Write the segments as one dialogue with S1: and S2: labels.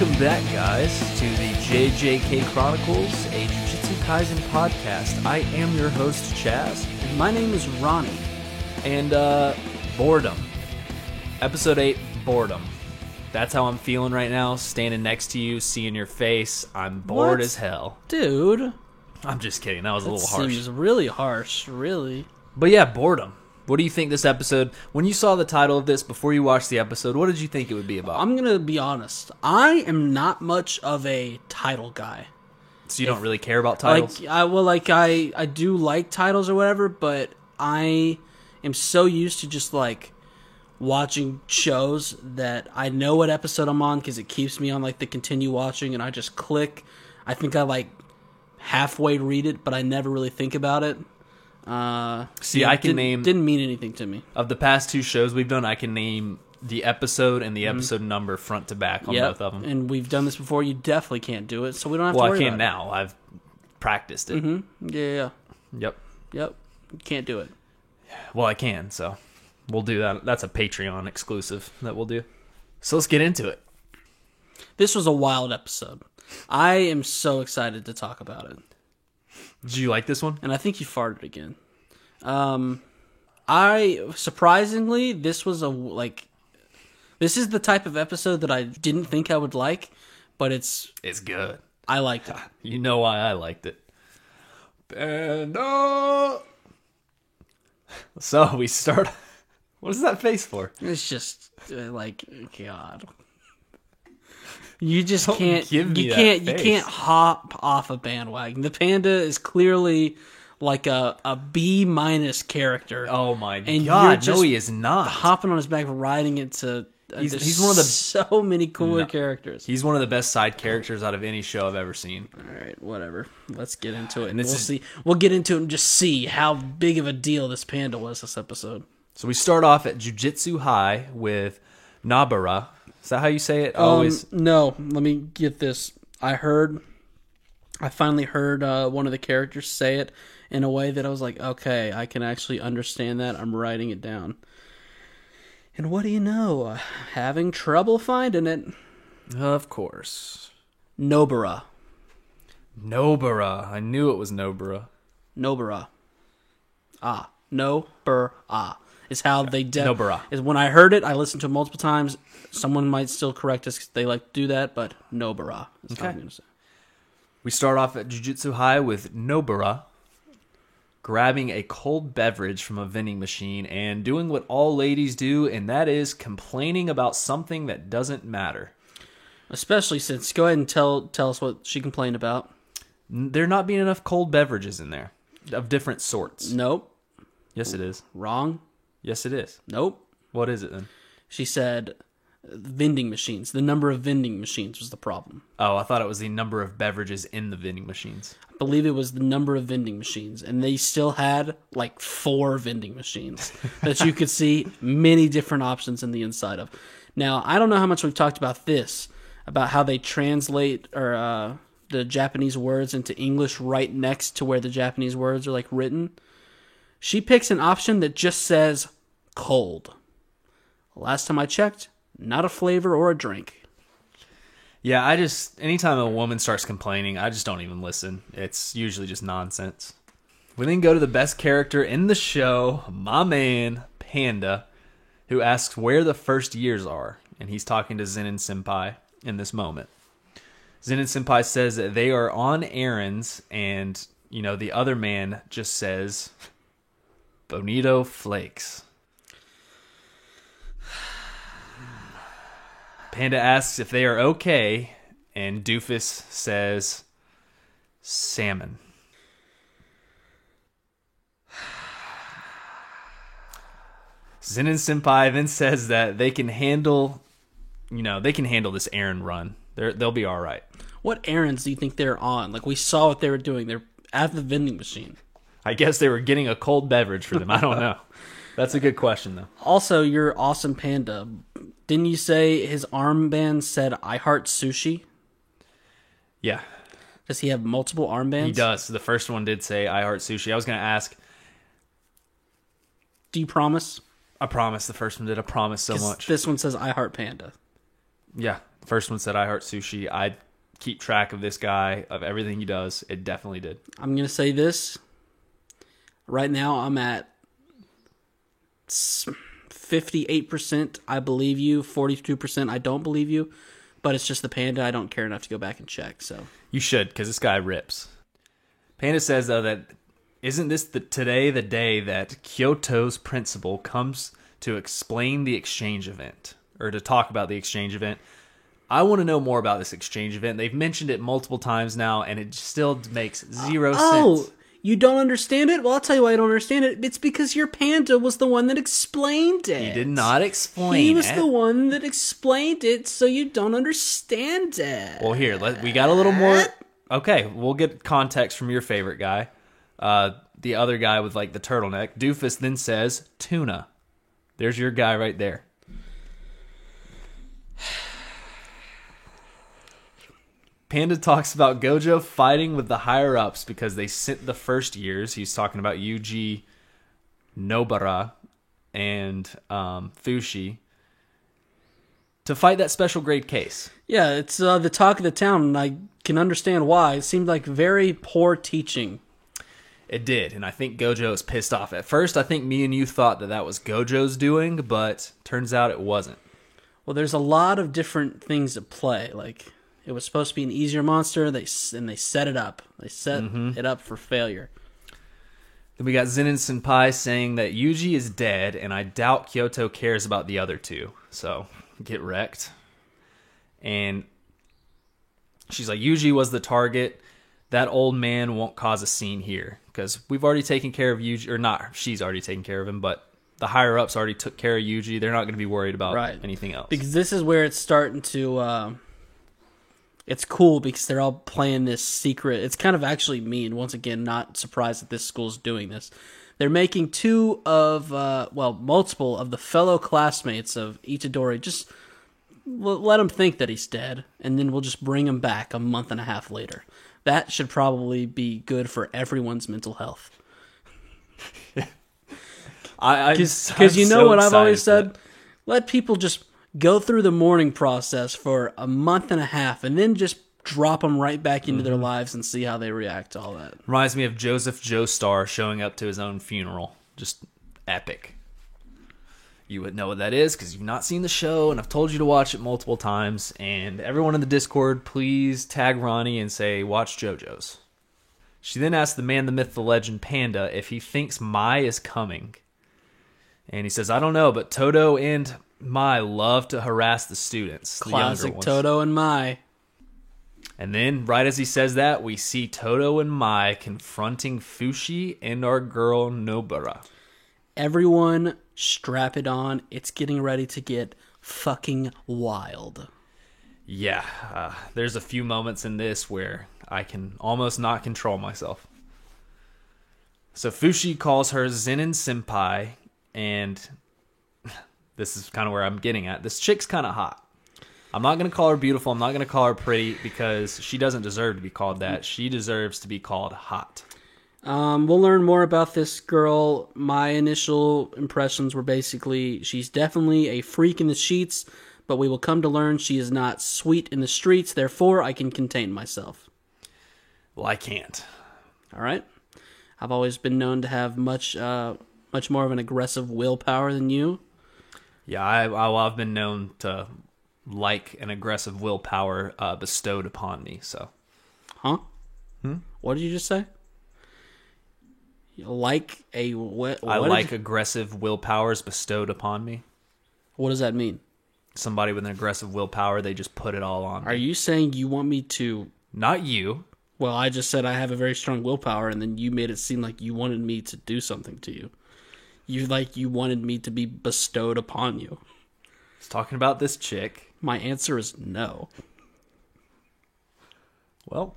S1: Welcome back, guys, to the JJK Chronicles, a Jujutsu Kaisen podcast. I am your host, Chaz.
S2: And my name is Ronnie.
S1: And, boredom. Episode 8, boredom. That's how I'm feeling right now, standing next to you, seeing your face. I'm bored
S2: What?
S1: as hell.
S2: Dude.
S1: I'm just kidding, that was a little
S2: That
S1: harsh.
S2: seems really harsh, really.
S1: But yeah, boredom. What do you think this episode, when you saw the title of this before you watched the episode, what did you think it would be about?
S2: I'm going to be honest. I am not much of a title guy.
S1: So you don't really care about titles?
S2: I do like titles or whatever, but I am so used to just like watching shows that I know what episode I'm on because it keeps me on like the continue watching, and I just click. I think I like halfway read it, but I never really think about it.
S1: See, I can name...
S2: Didn't mean anything to me.
S1: Of the past two shows we've done, I can name the episode and the episode number front to back on both of them.
S2: And we've done this before. You definitely can't do it, so we don't have to worry
S1: I can
S2: about
S1: now. I've practiced it.
S2: Mm-hmm. Yeah.
S1: Yep.
S2: You can't do it.
S1: Well, I can, so we'll do that. That's a Patreon exclusive that we'll do. So let's get into it.
S2: This was a wild episode. I am so excited to talk about it.
S1: Did you like this one?
S2: And I think you farted again. Surprisingly, this was this is the type of episode that I didn't think I would like, but it's
S1: good.
S2: I liked it.
S1: You know why I liked it. Panda. So we start. What is that face for?
S2: It's just God. You just
S1: Don't
S2: can't.
S1: give me
S2: You
S1: that
S2: can't. You
S1: face.
S2: can't hop off a bandwagon. The panda is clearly like a B- character.
S1: Oh my
S2: And
S1: god!
S2: you're
S1: No,
S2: just
S1: he is not.
S2: hopping on his back, riding it to.
S1: He's one of the
S2: so many cooler characters.
S1: He's one of the best side characters out of any show I've ever seen.
S2: All right, whatever. Let's get into it, and
S1: this
S2: we'll
S1: is-
S2: see. We'll get into it and just see how big of a deal this panda was this episode.
S1: So we start off at Jujutsu High with Nabara. Is that how you say it? Always.
S2: No, let me get this. I finally heard one of the characters say it in a way that I was like, okay, I can actually understand that. I'm writing it down. And what do you know? Having trouble finding it.
S1: Of course.
S2: Nobara.
S1: Nobara. I knew it was Nobara.
S2: Nobara. Nobara. Is how they...
S1: Nobara.
S2: Is when I heard it, I listened to it multiple times. Someone might still correct us 'cause they like to do that, but Nobara is how I'm going to say.
S1: We start off at Jujutsu High with Nobara grabbing a cold beverage from a vending machine and doing what all ladies do, and that is complaining about something that doesn't matter.
S2: Especially since... Go ahead and tell us what she complained about.
S1: There not being enough cold beverages in there of different sorts.
S2: Nope.
S1: Yes, it is.
S2: Wrong.
S1: Yes, it is.
S2: Nope.
S1: What is it then?
S2: She said vending machines. The number of vending machines was the problem.
S1: Oh, I thought it was the number of beverages in the vending machines.
S2: I believe it was the number of vending machines. And they still had like 4 vending machines that you could see many different options in the inside of. Now, I don't know how much we've talked about this, about how they translate or the Japanese words into English right next to where the Japanese words are like written. She picks an option that just says cold. Last time I checked, not a flavor or a drink.
S1: Yeah, anytime a woman starts complaining, I just don't even listen. It's usually just nonsense. We then go to the best character in the show, my man, Panda, who asks where the first years are. And he's talking to Zenin Senpai in this moment. Zenin Senpai says that they are on errands, and, the other man just says, Bonito Flakes. Panda asks if they are okay, and Doofus says, salmon. Zenin Senpai then says that they can handle, this errand run. They'll be all right.
S2: What errands do you think they're on? Like, we saw what they were doing. They're at the vending machine.
S1: I guess they were getting a cold beverage for them. I don't know. That's a good question, though.
S2: Also, your awesome panda. Didn't you say his armband said I heart sushi?
S1: Yeah.
S2: Does he have multiple armbands?
S1: He does. The first one did say I heart sushi. I was going to ask.
S2: Do you promise?
S1: I promise. The first one did. I promise so much.
S2: This one says I heart panda.
S1: Yeah. first one said I Heart Sushi. I keep track of this guy, of everything he does. It definitely did.
S2: I'm going to say this. Right now, I'm at 58% I believe you, 42% I don't believe you. But it's just the Panda. I don't care enough to go back and check. So
S1: You should, because this guy rips. Panda says, though, that isn't this today the day that Kyoto's principal comes to explain the exchange event, or to talk about the exchange event? I want to know more about this exchange event. They've mentioned it multiple times now, and it still makes zero sense.
S2: You don't understand it? Well, I'll tell you why I don't understand it. It's because your Panda was the one that explained it.
S1: He did not explain it.
S2: He was the one that explained it, so you don't understand it.
S1: Well, here, we got a little more. Okay, we'll get context from your favorite guy. The other guy with like the turtleneck. Doofus then says, tuna. There's your guy right there. Panda talks about Gojo fighting with the higher-ups because they sent the first years. He's talking about Yuji, Nobara, and Fushi to fight that special grade case.
S2: Yeah, it's the talk of the town, and I can understand why. It seemed like very poor teaching.
S1: It did, and I think Gojo is pissed off. At first, I think me and you thought that was Gojo's doing, but turns out it wasn't.
S2: Well, there's a lot of different things at play. Like, it was supposed to be an easier monster, and they set it up. They set it up for failure.
S1: Then we got Zenin Senpai saying that Yuji is dead, and I doubt Kyoto cares about the other two. So, get wrecked. And she's like, Yuji was the target. That old man won't cause a scene here, because we've already taken care of Yuji, or not, she's already taken care of him, but the higher-ups already took care of Yuji. They're not going to be worried about anything else.
S2: Because this is where it's starting to... it's cool because they're all playing this secret. It's kind of actually mean. Once again, not surprised that this school's doing this. They're making multiple of the fellow classmates of Itadori. Just let him think that he's dead, and then we'll just bring him back a month and a half later. That should probably be good for everyone's mental health. Because you know what I've always said? Let people just go through the mourning process for a month and a half, and then just drop them right back into their lives and see how they react to all that.
S1: Reminds me of Joseph Joestar showing up to his own funeral. Just epic. You would know what that is because you've not seen the show, and I've told you to watch it multiple times. And everyone in the Discord, please tag Ronnie and say, watch JoJo's. She then asks the man, the myth, the legend, Panda, if he thinks Mai is coming. And he says, I don't know, but Todo and Mai love to harass the students.
S2: Classic Todo and Mai.
S1: And then, right as he says that, we see Todo and Mai confronting Fushi and our girl Nobara.
S2: Everyone, strap it on. It's getting ready to get fucking wild.
S1: Yeah, there's a few moments in this where I can almost not control myself. So Fushi calls her Zenin Senpai, and this is kind of where I'm getting at. This chick's kind of hot. I'm not going to call her beautiful. I'm not going to call her pretty because she doesn't deserve to be called that. She deserves to be called hot.
S2: We'll learn more about this girl. My initial impressions were basically she's definitely a freak in the sheets, but we will come to learn she is not sweet in the streets. Therefore, I can contain myself.
S1: Well, I can't.
S2: All right. I've always been known to have much more of an aggressive willpower than you.
S1: Yeah, I've been known to like an aggressive willpower bestowed upon me. So,
S2: What did you just say? Like a what?
S1: I like aggressive willpowers bestowed upon me.
S2: What does that mean?
S1: Somebody with an aggressive willpower, they just put it all on me.
S2: Are you saying you want me to?
S1: Not you.
S2: Well, I just said I have a very strong willpower, and then you made it seem like you wanted me to do something to you. You wanted me to be bestowed upon you.
S1: I was talking about this chick.
S2: My answer is no.
S1: Well,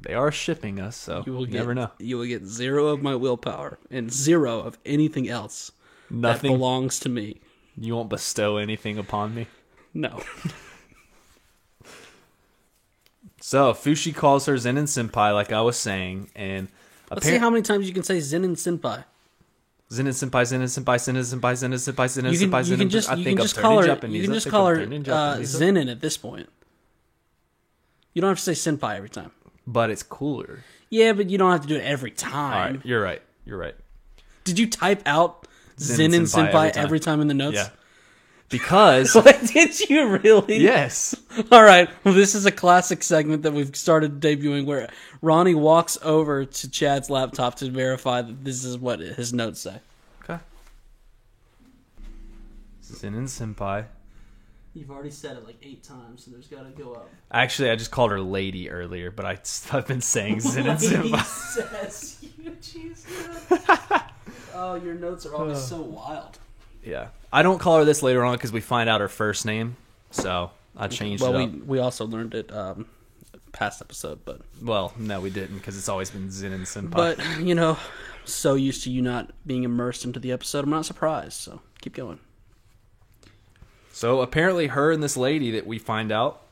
S1: they are shipping us, so you never know.
S2: You will get 0 of my willpower and 0 of anything else that belongs to me.
S1: You won't bestow anything upon me?
S2: No.
S1: So, Fushi calls her Zenin Senpai, like I was saying, and
S2: let's see how many times you can say Zenin Senpai.
S1: Zenin senpai, Zenin senpai, Zenin senpai, Zenin senpai, Zenin senpai,
S2: You can
S1: Zenin.
S2: just
S1: I
S2: you
S1: think
S2: can
S1: I'm
S2: just call her
S1: Japanese.
S2: you can
S1: I
S2: just
S1: think
S2: call
S1: I'm
S2: her
S1: turning Japanese.
S2: Zenin at this point. You don't have to say senpai every time.
S1: But it's cooler.
S2: Yeah, but you don't have to do it every
S1: All
S2: time.
S1: right, you're right. You're right.
S2: Did you type out
S1: Zenin
S2: Zenin
S1: senpai
S2: senpai every time in the notes?
S1: Yeah. Because
S2: Did you really?
S1: yes.
S2: All right. Well, this is a classic segment that we've started debuting where Ronnie walks over to Chad's laptop to verify that this is what his notes say.
S1: Okay. Zenin senpai.
S2: You've already said it like 8 times, so there's got to go up.
S1: Actually, I just called her lady earlier, but I've been saying Zenin senpai.
S2: says you, Jesus. Oh, your notes are always so wild.
S1: Yeah. I don't call her this later on because we find out her first name, so I changed it up.
S2: We also learned it past episode, but
S1: Well, no, we didn't because it's always been Zenin senpai.
S2: but I'm so used to you not being immersed into the episode, I'm not surprised. So keep going.
S1: So apparently her and this lady that we find out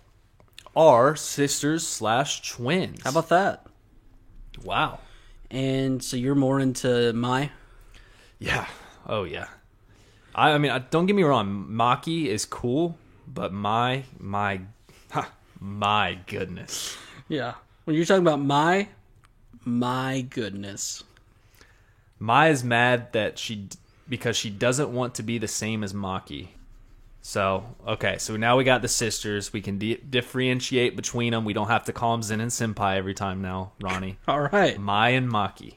S1: are sisters/twins.
S2: How about that?
S1: Wow.
S2: And so you're more into Mai?
S1: Yeah. Oh, yeah. I mean, don't get me wrong. Maki is cool, but my goodness.
S2: Yeah. When you're talking about my goodness.
S1: Mai is mad that because she doesn't want to be the same as Maki. So, okay, so now we got the sisters. We can differentiate between them. We don't have to call them Zen and Senpai every time now, Ronnie.
S2: All right.
S1: Mai and Maki.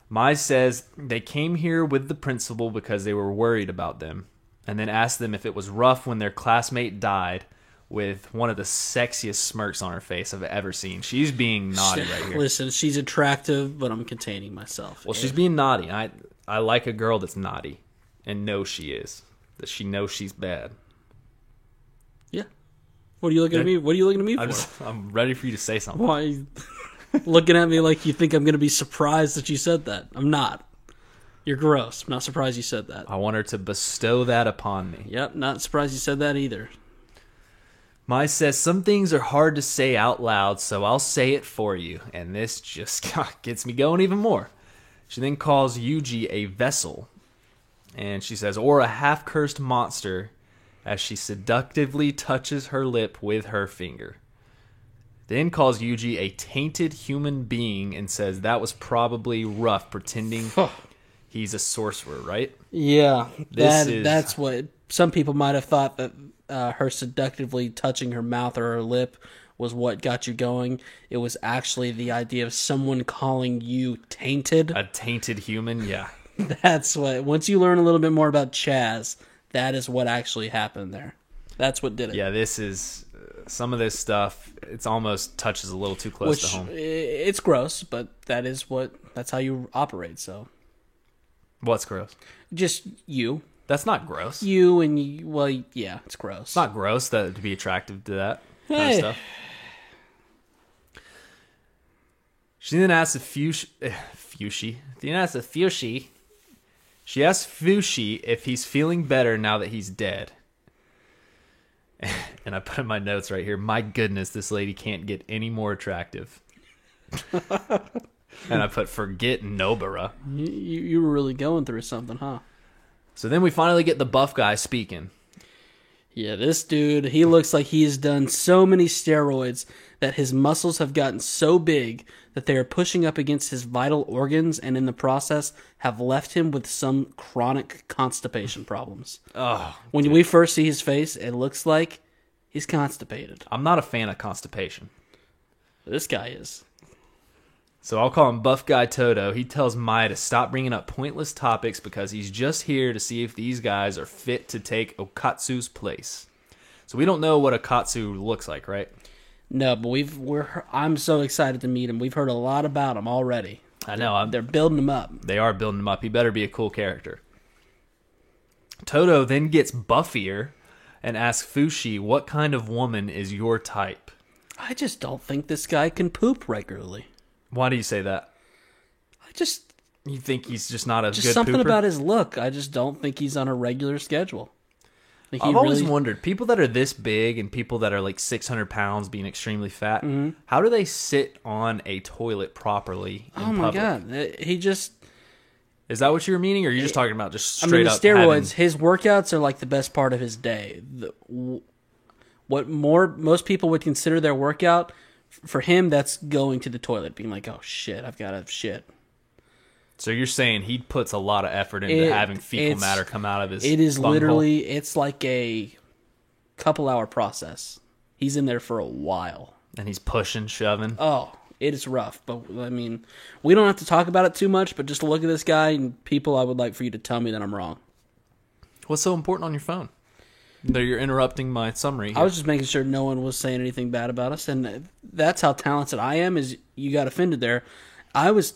S1: Mai says they came here with the principal because they were worried about them, and then asked them if it was rough when their classmate died, with one of the sexiest smirks on her face I've ever seen. She's being naughty right here.
S2: Listen, she's attractive, but I'm containing myself.
S1: Well, she's being naughty. I like a girl that's naughty and knows she is. That she knows she's bad.
S2: Yeah. What are you looking at me? What are you looking at me for?
S1: I'm ready for you to say something.
S2: Why are you looking at me like you think I'm going to be surprised that you said that? I'm not. You're gross. I'm not surprised you said that.
S1: I want her to bestow that upon me.
S2: Yep, not surprised you said that either.
S1: Mai says, some things are hard to say out loud, so I'll say it for you. And this just gets me going even more. She then calls Yuji a vessel. And she says, or a half-cursed monster, as she seductively touches her lip with her finger. Then calls Yuji a tainted human being and says that was probably rough pretending he's a sorcerer, right?
S2: Yeah,
S1: This
S2: that's what some people might have thought that her seductively touching her mouth or her lip was what got you going. It was actually the idea of someone calling you tainted.
S1: A tainted human, yeah.
S2: That's what. Once you learn a little bit more about Chaz, that is what actually happened there. That's what did it.
S1: Yeah, this is some of this stuff. It's almost touches a little too close to home.
S2: It's gross, but that's how you operate. So,
S1: What's gross?
S2: just you,
S1: That's not gross.
S2: and you. Well, yeah, it's gross.
S1: It's not gross to be attractive to that kind of
S2: Hey.
S1: stuff. She then asks Fushi. She asks Fushi if he's feeling better now that he's dead. And I put in my notes right here, my goodness, this lady can't get any more attractive. And I put, forget Nobara.
S2: You were really going through something, huh?
S1: So then we finally get the buff guy speaking.
S2: Yeah, this dude, he looks like he has done so many steroids that his muscles have gotten so big that they are pushing up against his vital organs and in the process have left him with some chronic constipation problems.
S1: Oh,
S2: When we first see his face, it looks like he's constipated.
S1: I'm not a fan of constipation.
S2: This guy is.
S1: So I'll call him Buff Guy Toto. He tells Mai to stop bringing up pointless topics because he's just here to see if these guys are fit to take Okatsu's place. So we don't know what Okatsu looks like, right?
S2: No, but I'm so excited to meet him. We've heard a lot about him already.
S1: I know.
S2: They're building him up.
S1: They are building him up. He better be a cool character. Toto then gets buffier and asks Fushi, what kind of woman is your type?
S2: I just don't think this guy can poop regularly.
S1: Why do you say that? You think he's just not a
S2: Just
S1: good
S2: something
S1: pooper?
S2: about his look. I just don't think he's on a regular schedule. Like
S1: I've always wondered, people that are this big and people that are like 600 pounds being extremely fat, how do they sit on a toilet properly in
S2: Oh my
S1: public?
S2: god,
S1: Is that what you were meaning, or are you just talking about just
S2: I mean,
S1: straight
S2: the
S1: up
S2: steroids, his workouts are like the best part of his day. What most people would consider their workout, for him, that's going to the toilet, being like, oh shit, I've got to shit.
S1: So you're saying he puts a lot of effort into having fecal matter come out of his
S2: It is
S1: bunghole?
S2: literally, it's like a couple hour process. He's in there for a while.
S1: And he's pushing, shoving.
S2: Oh, it is rough. But, I mean, we don't have to talk about it too much, but just look at this guy, and people, I would like for you to tell me that I'm wrong.
S1: What's so important on your phone? That you're interrupting my summary here.
S2: I was just making sure no one was saying anything bad about us, and that's how talented I am, is you got offended there. I was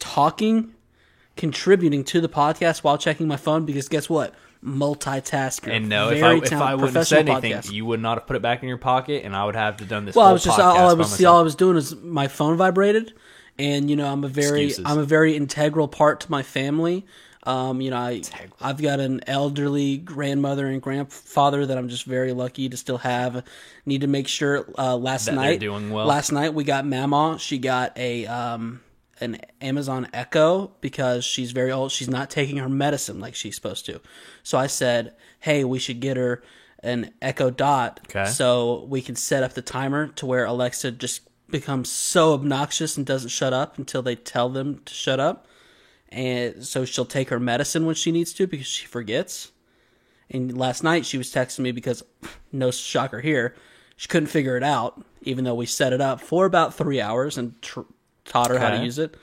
S2: contributing to the podcast while checking my phone, because guess what? Multitasker.
S1: And no, if I wouldn't have said anything, you would not have put it back in your pocket, and I would have to done this.
S2: Well,
S1: whole
S2: I was just
S1: podcast
S2: all I was doing is my phone vibrated, and I'm a very integral part to my family. I've got an elderly grandmother and grandfather that I'm just very lucky to still have. Need to make sure last
S1: that
S2: night
S1: they're doing well.
S2: Last night we got Mama. She got an Amazon Echo because she's very old. She's not taking her medicine like she's supposed to. So I said, hey, we should get her an Echo Dot so we can set up the timer to where Alexa just becomes so obnoxious and doesn't shut up until they tell them to shut up. And so she'll take her medicine when she needs to because she forgets. And last night she was texting me because, no shocker here, she couldn't figure it out, even though we set it up for about 3 hours and taught her how to use it.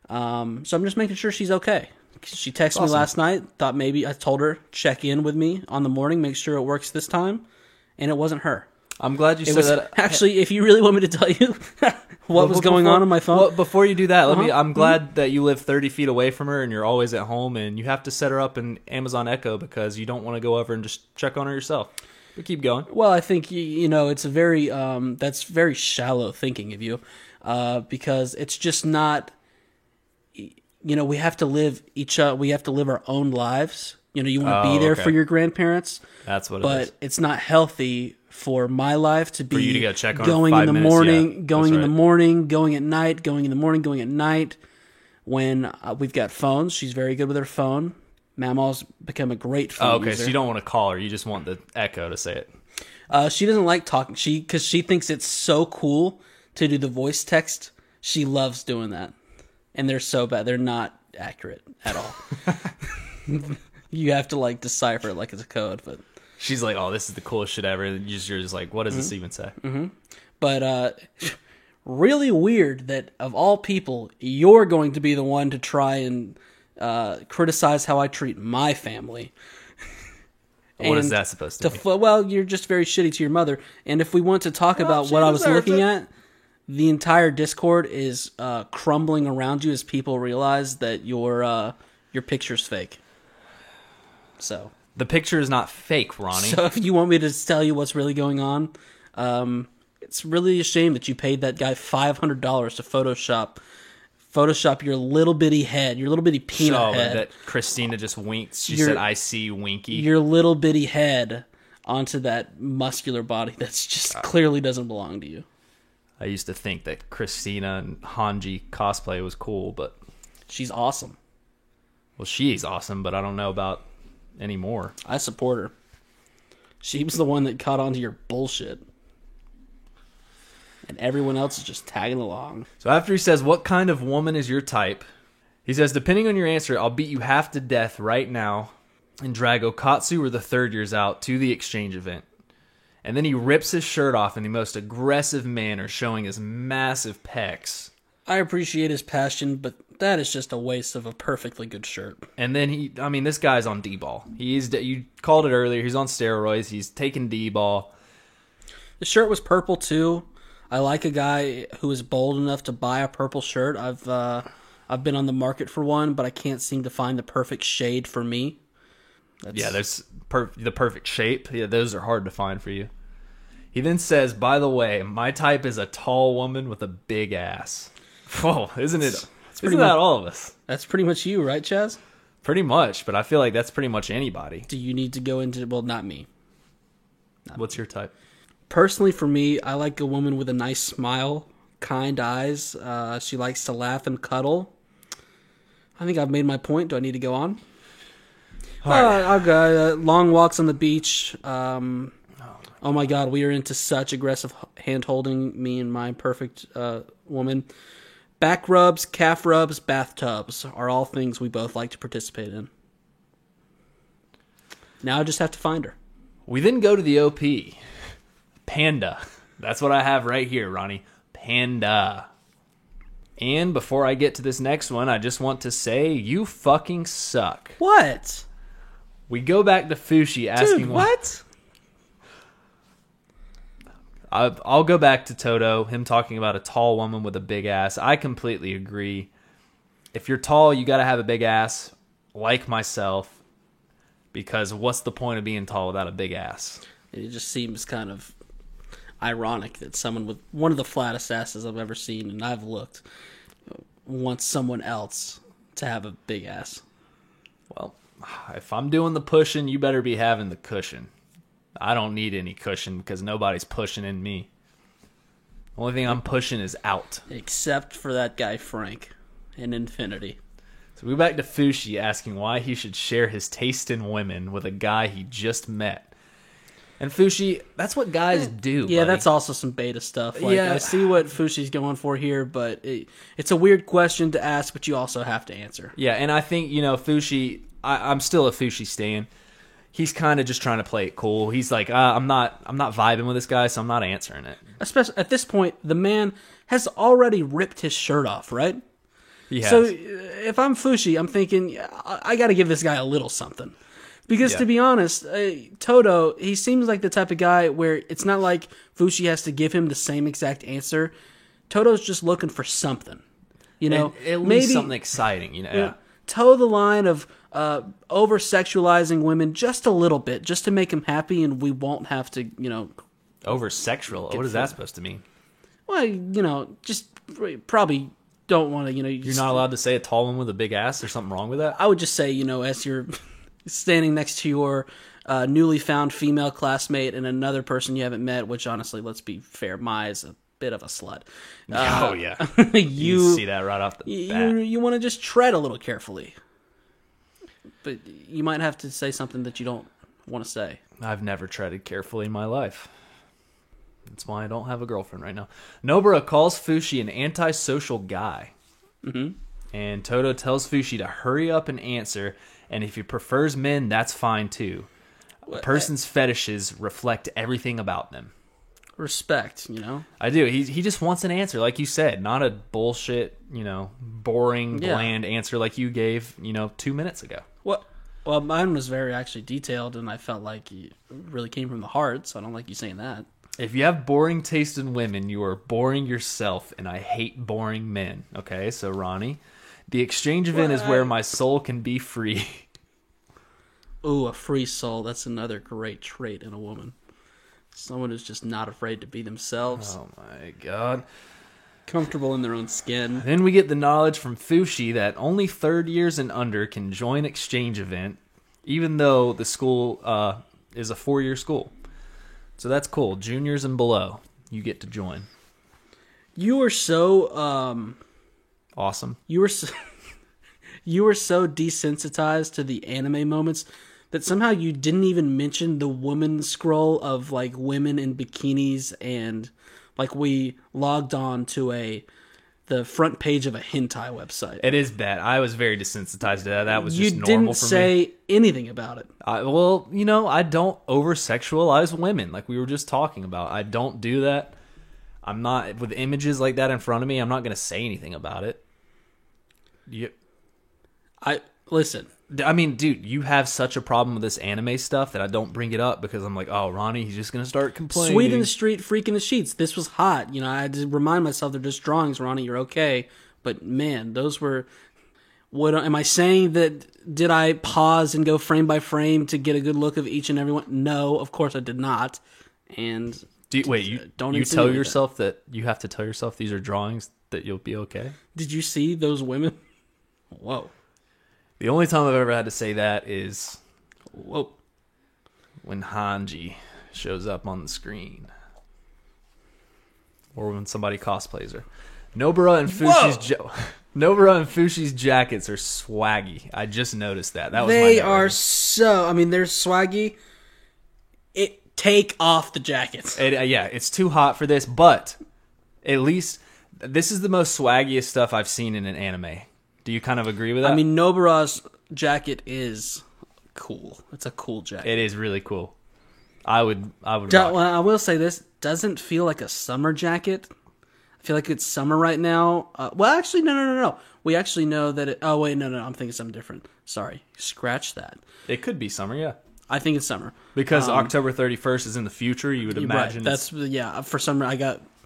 S2: So I'm just making sure she's okay. She texted me last night, thought maybe I told her, check in with me on the morning, make sure it works this time, and it wasn't her.
S1: I'm glad you said that.
S2: Actually, if you really want me to tell you what was going on my phone.
S1: Well, before you do that, I'm glad that you live 30 feet away from her and you're always at home, and you have to set her up in Amazon Echo because you don't want to go over and just check on her yourself. But keep going.
S2: Well, I think, it's a very, that's very shallow thinking of you, because it's just not, we have to live we have to live our own lives. You want to be there for your grandparents.
S1: That's what it is.
S2: But it's not healthy for my life to be
S1: for you to go check on
S2: going in the morning, going in
S1: right.
S2: the morning, going at night, going in the morning, going at night. When we've got phones, she's very good with her phone. Mama's become a great phone user.
S1: So you don't want to call her. You just want the Echo to say it.
S2: She doesn't like talking. Because she thinks it's so cool to do the voice text. She loves doing that. And they're so bad. They're not accurate at all. You have to decipher it like it's a code, but
S1: she's like, "Oh, this is the coolest shit ever." And you're just like, "What does this even say?"
S2: Mm-hmm. But really weird that of all people, you're going to be the one to try and criticize how I treat my family.
S1: What is that supposed to mean?
S2: Well, you're just very shitty to your mother. And if we want to talk about what I was looking at, the entire Discord is crumbling around you as people realize that your picture's fake. So
S1: the picture is not fake, Ronnie.
S2: So if you want me to tell you what's really going on, it's really a shame that you paid that guy $500 to Photoshop your little bitty head, your little bitty peanut head.
S1: That Christina just winked. She said, "I see Winky."
S2: Your little bitty head onto that muscular body that's just clearly doesn't belong to you.
S1: I used to think that Christina and Hanji cosplay was cool, but
S2: she's awesome.
S1: Well, she's awesome, but I don't know about anymore.
S2: I support her. She was the one that caught on to your bullshit. And everyone else is just tagging along.
S1: So after he says, "What kind of woman is your type?" he says, "Depending on your answer, I'll beat you half to death right now and drag Okatsu or the third years out to the exchange event." And then he rips his shirt off in the most aggressive manner, showing his massive pecs.
S2: I appreciate his passion, but that is just a waste of a perfectly good shirt.
S1: And then this guy's on D-ball. You called it earlier. He's on steroids. He's taking D-ball.
S2: The shirt was purple too. I like a guy who is bold enough to buy a purple shirt. I've been on the market for one, but I can't seem to find the perfect shade for me.
S1: There's the perfect shape. Yeah, those are hard to find for you. He then says, "By the way, my type is a tall woman with a big ass." Whoa, isn't it? Isn't that all of us?
S2: That's pretty much you, right, Chaz?
S1: Pretty much, but I feel like that's pretty much anybody.
S2: Do you need to go into... Well, not me.
S1: What's your type?
S2: Personally, for me, I like a woman with a nice smile, kind eyes. She likes to laugh and cuddle. I think I've made my point. Do I need to go on? I'll go. Long walks on the beach. Oh my God, we are into such aggressive hand holding. Me and my perfect woman. Back rubs, calf rubs, bathtubs are all things we both like to participate in. Now I just have to find her.
S1: We then go to the OP. Panda. That's what I have right here, Ronnie. Panda. And before I get to this next one, I just want to say you fucking suck.
S2: What?
S1: We go back to Fushi asking
S2: Dude, what?
S1: I'll go back to Toto, him talking about a tall woman with a big ass. I completely agree. If you're tall, you got to have a big ass, like myself, because what's the point of being tall without a big ass?
S2: It just seems kind of ironic that someone with one of the flattest asses I've ever seen, and I've looked, wants someone else to have a big ass.
S1: Well, if I'm doing the pushing, you better be having the cushion. I don't need any cushion because nobody's pushing in me. The only thing I'm pushing is out.
S2: Except for that guy Frank in Infinity.
S1: So we go back to Fushi asking why he should share his taste in women with a guy he just met. And Fushi, that's what guys do.
S2: Yeah,
S1: buddy.
S2: that's also some beta stuff. Like,
S1: Yeah.
S2: I see what Fushi's going for here, but it's a weird question to ask, but you also have to answer.
S1: Yeah, and I think, Fushi, I'm still a Fushi stan. He's kind of just trying to play it cool. He's like, I'm not vibing with this guy, so I'm not answering it.
S2: Especially at this point, the man has already ripped his shirt off, right?
S1: He has.
S2: So if I'm Fushi, I'm thinking, I got to give this guy a little something. Because to be honest, Toto, he seems like the type of guy where it's not like Fushi has to give him the same exact answer. Toto's just looking for something. You know,
S1: At least
S2: maybe
S1: something exciting, Yeah.
S2: toe the line of over-sexualizing women just a little bit, just to make him happy, and we won't have to,
S1: Over sexual. What is that supposed to mean?
S2: well, just probably don't want to,
S1: You're not allowed to say a tall one with a big ass? There's something wrong with that?
S2: I would just say, as you're standing next to your newly found female classmate and another person you haven't met, which honestly, let's be fair, Mai's a bit of a slut.
S1: Oh, yeah.
S2: You
S1: see that right off the bat.
S2: you want to just tread a little carefully. But you might have to say something that you don't want to say.
S1: I've never treaded carefully in my life. That's why I don't have a girlfriend right now. Nobara calls Fushi an antisocial guy.
S2: Mm-hmm.
S1: And Toto tells Fushi to hurry up and answer, and if he prefers men, that's fine too. A person's fetishes reflect everything about them.
S2: Respect,
S1: I do. He just wants an answer, like you said, not a bullshit, boring, bland answer like you gave, 2 minutes ago.
S2: Well, mine was very actually detailed, and I felt like it really came from the heart, so I don't like you saying that.
S1: If you have boring taste in women, you are boring yourself, and I hate boring men. Okay, so Ronnie, the exchange event is where my soul can be free.
S2: Ooh, a free soul. That's another great trait in a woman. Someone who's just not afraid to be themselves.
S1: Oh my god.
S2: Comfortable in their own skin.
S1: Then we get the knowledge from Fushi that only third years and under can join exchange event, even though the school is a 4-year school. So that's cool. Juniors and below, you get to join.
S2: You were so
S1: Awesome.
S2: you were so desensitized to the anime moments that somehow you didn't even mention the woman scroll of like women in bikinis, and like we logged on to the front page of a hentai website.
S1: It is bad. I was very desensitized to that. That was just
S2: You
S1: normal
S2: didn't
S1: for me.
S2: say anything about it.
S1: Well, I don't over-sexualize women like we were just talking about. I don't do that. I'm not, with images like that in front of me, I'm not going to say anything about it.
S2: Listen.
S1: I mean, dude, you have such a problem with this anime stuff that I don't bring it up because I'm like, oh, Ronnie, he's just going to start complaining.
S2: Sweet in the street, freak in the sheets. This was hot. I had to remind myself they're just drawings, Ronnie. You're okay. But man, those were. What am I saying? That did I pause and go frame by frame to get a good look of each and every one? No, of course I did not. And
S1: wait, you tell yourself that you have to tell yourself these are drawings that you'll be okay?
S2: Did you see those women? Whoa.
S1: The only time I've ever had to say that is
S2: Whoa.
S1: when Hanji shows up on the screen. Or when somebody cosplays her. Nobara and Nobara and Fushi's jackets are swaggy. I just noticed that. That was
S2: They
S1: my note
S2: are
S1: right
S2: so. I mean, they're swaggy. Take off the jackets.
S1: yeah, it's too hot for this, but at least this is the most swaggiest stuff I've seen in an anime. Do you kind of agree with that?
S2: I mean, Nobara's jacket is cool. It's a cool jacket.
S1: It is really cool. I would rock
S2: Well, I will say this doesn't feel like a summer jacket. I feel like it's summer right now. Well, actually, no. We actually know that it... Oh, wait, no. I'm thinking something different. Sorry. Scratch that.
S1: it could be summer, yeah.
S2: I think it's summer.
S1: Because October 31st is in the future, you would imagine.
S2: Right. That's for summer.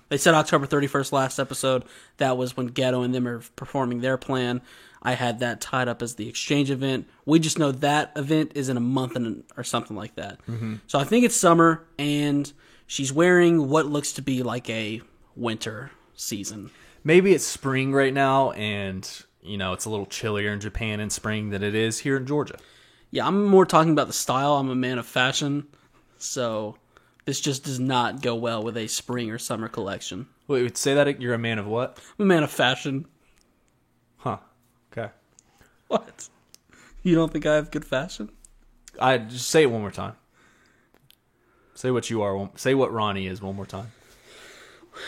S2: They said October 31st last episode. That was when Ghetto and them are performing their plan. I had that tied up as the exchange event. We just know that event is in a month or something like that. Mm-hmm. So I think it's summer, and she's wearing what looks to be like a winter season.
S1: Maybe it's spring right now, and it's a little chillier in Japan in spring than it is here in Georgia.
S2: Yeah, I'm more talking about the style. I'm a man of fashion, so this just does not go well with a spring or summer collection.
S1: Wait, say that you're a man of what?
S2: I'm a man of fashion.
S1: Huh. Okay.
S2: What? You don't think I have good fashion?
S1: I just say it one more time. Say what you are. Say what Ronnie is one more time.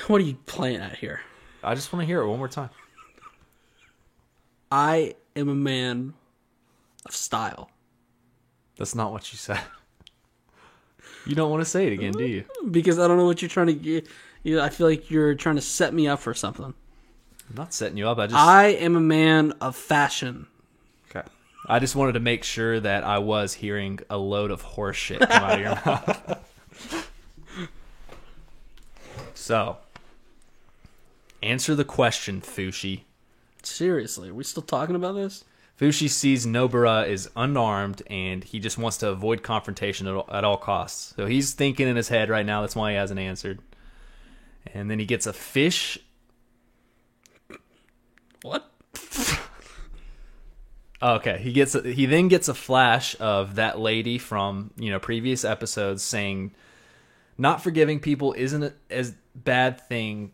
S2: What are you playing at here?
S1: I just want to hear it one more time.
S2: I am a man of style.
S1: That's not what you said. You don't want to say it again, do you?
S2: Because I don't know what you're trying to get. I feel like you're trying to set me up for something.
S1: I'm not setting you up.
S2: I am a man of fashion.
S1: Okay. I just wanted to make sure that I was hearing a load of horse shit come out of your mouth. So, answer the question, Fushi.
S2: Seriously, are we still talking about this?
S1: Fushi sees Nobara is unarmed, and he just wants to avoid confrontation at all costs. So he's thinking in his head right now. That's why he hasn't answered. And then he gets a fish.
S2: What?
S1: Okay, he then gets a flash of that lady from previous episodes saying, "Not forgiving people isn't as bad thing."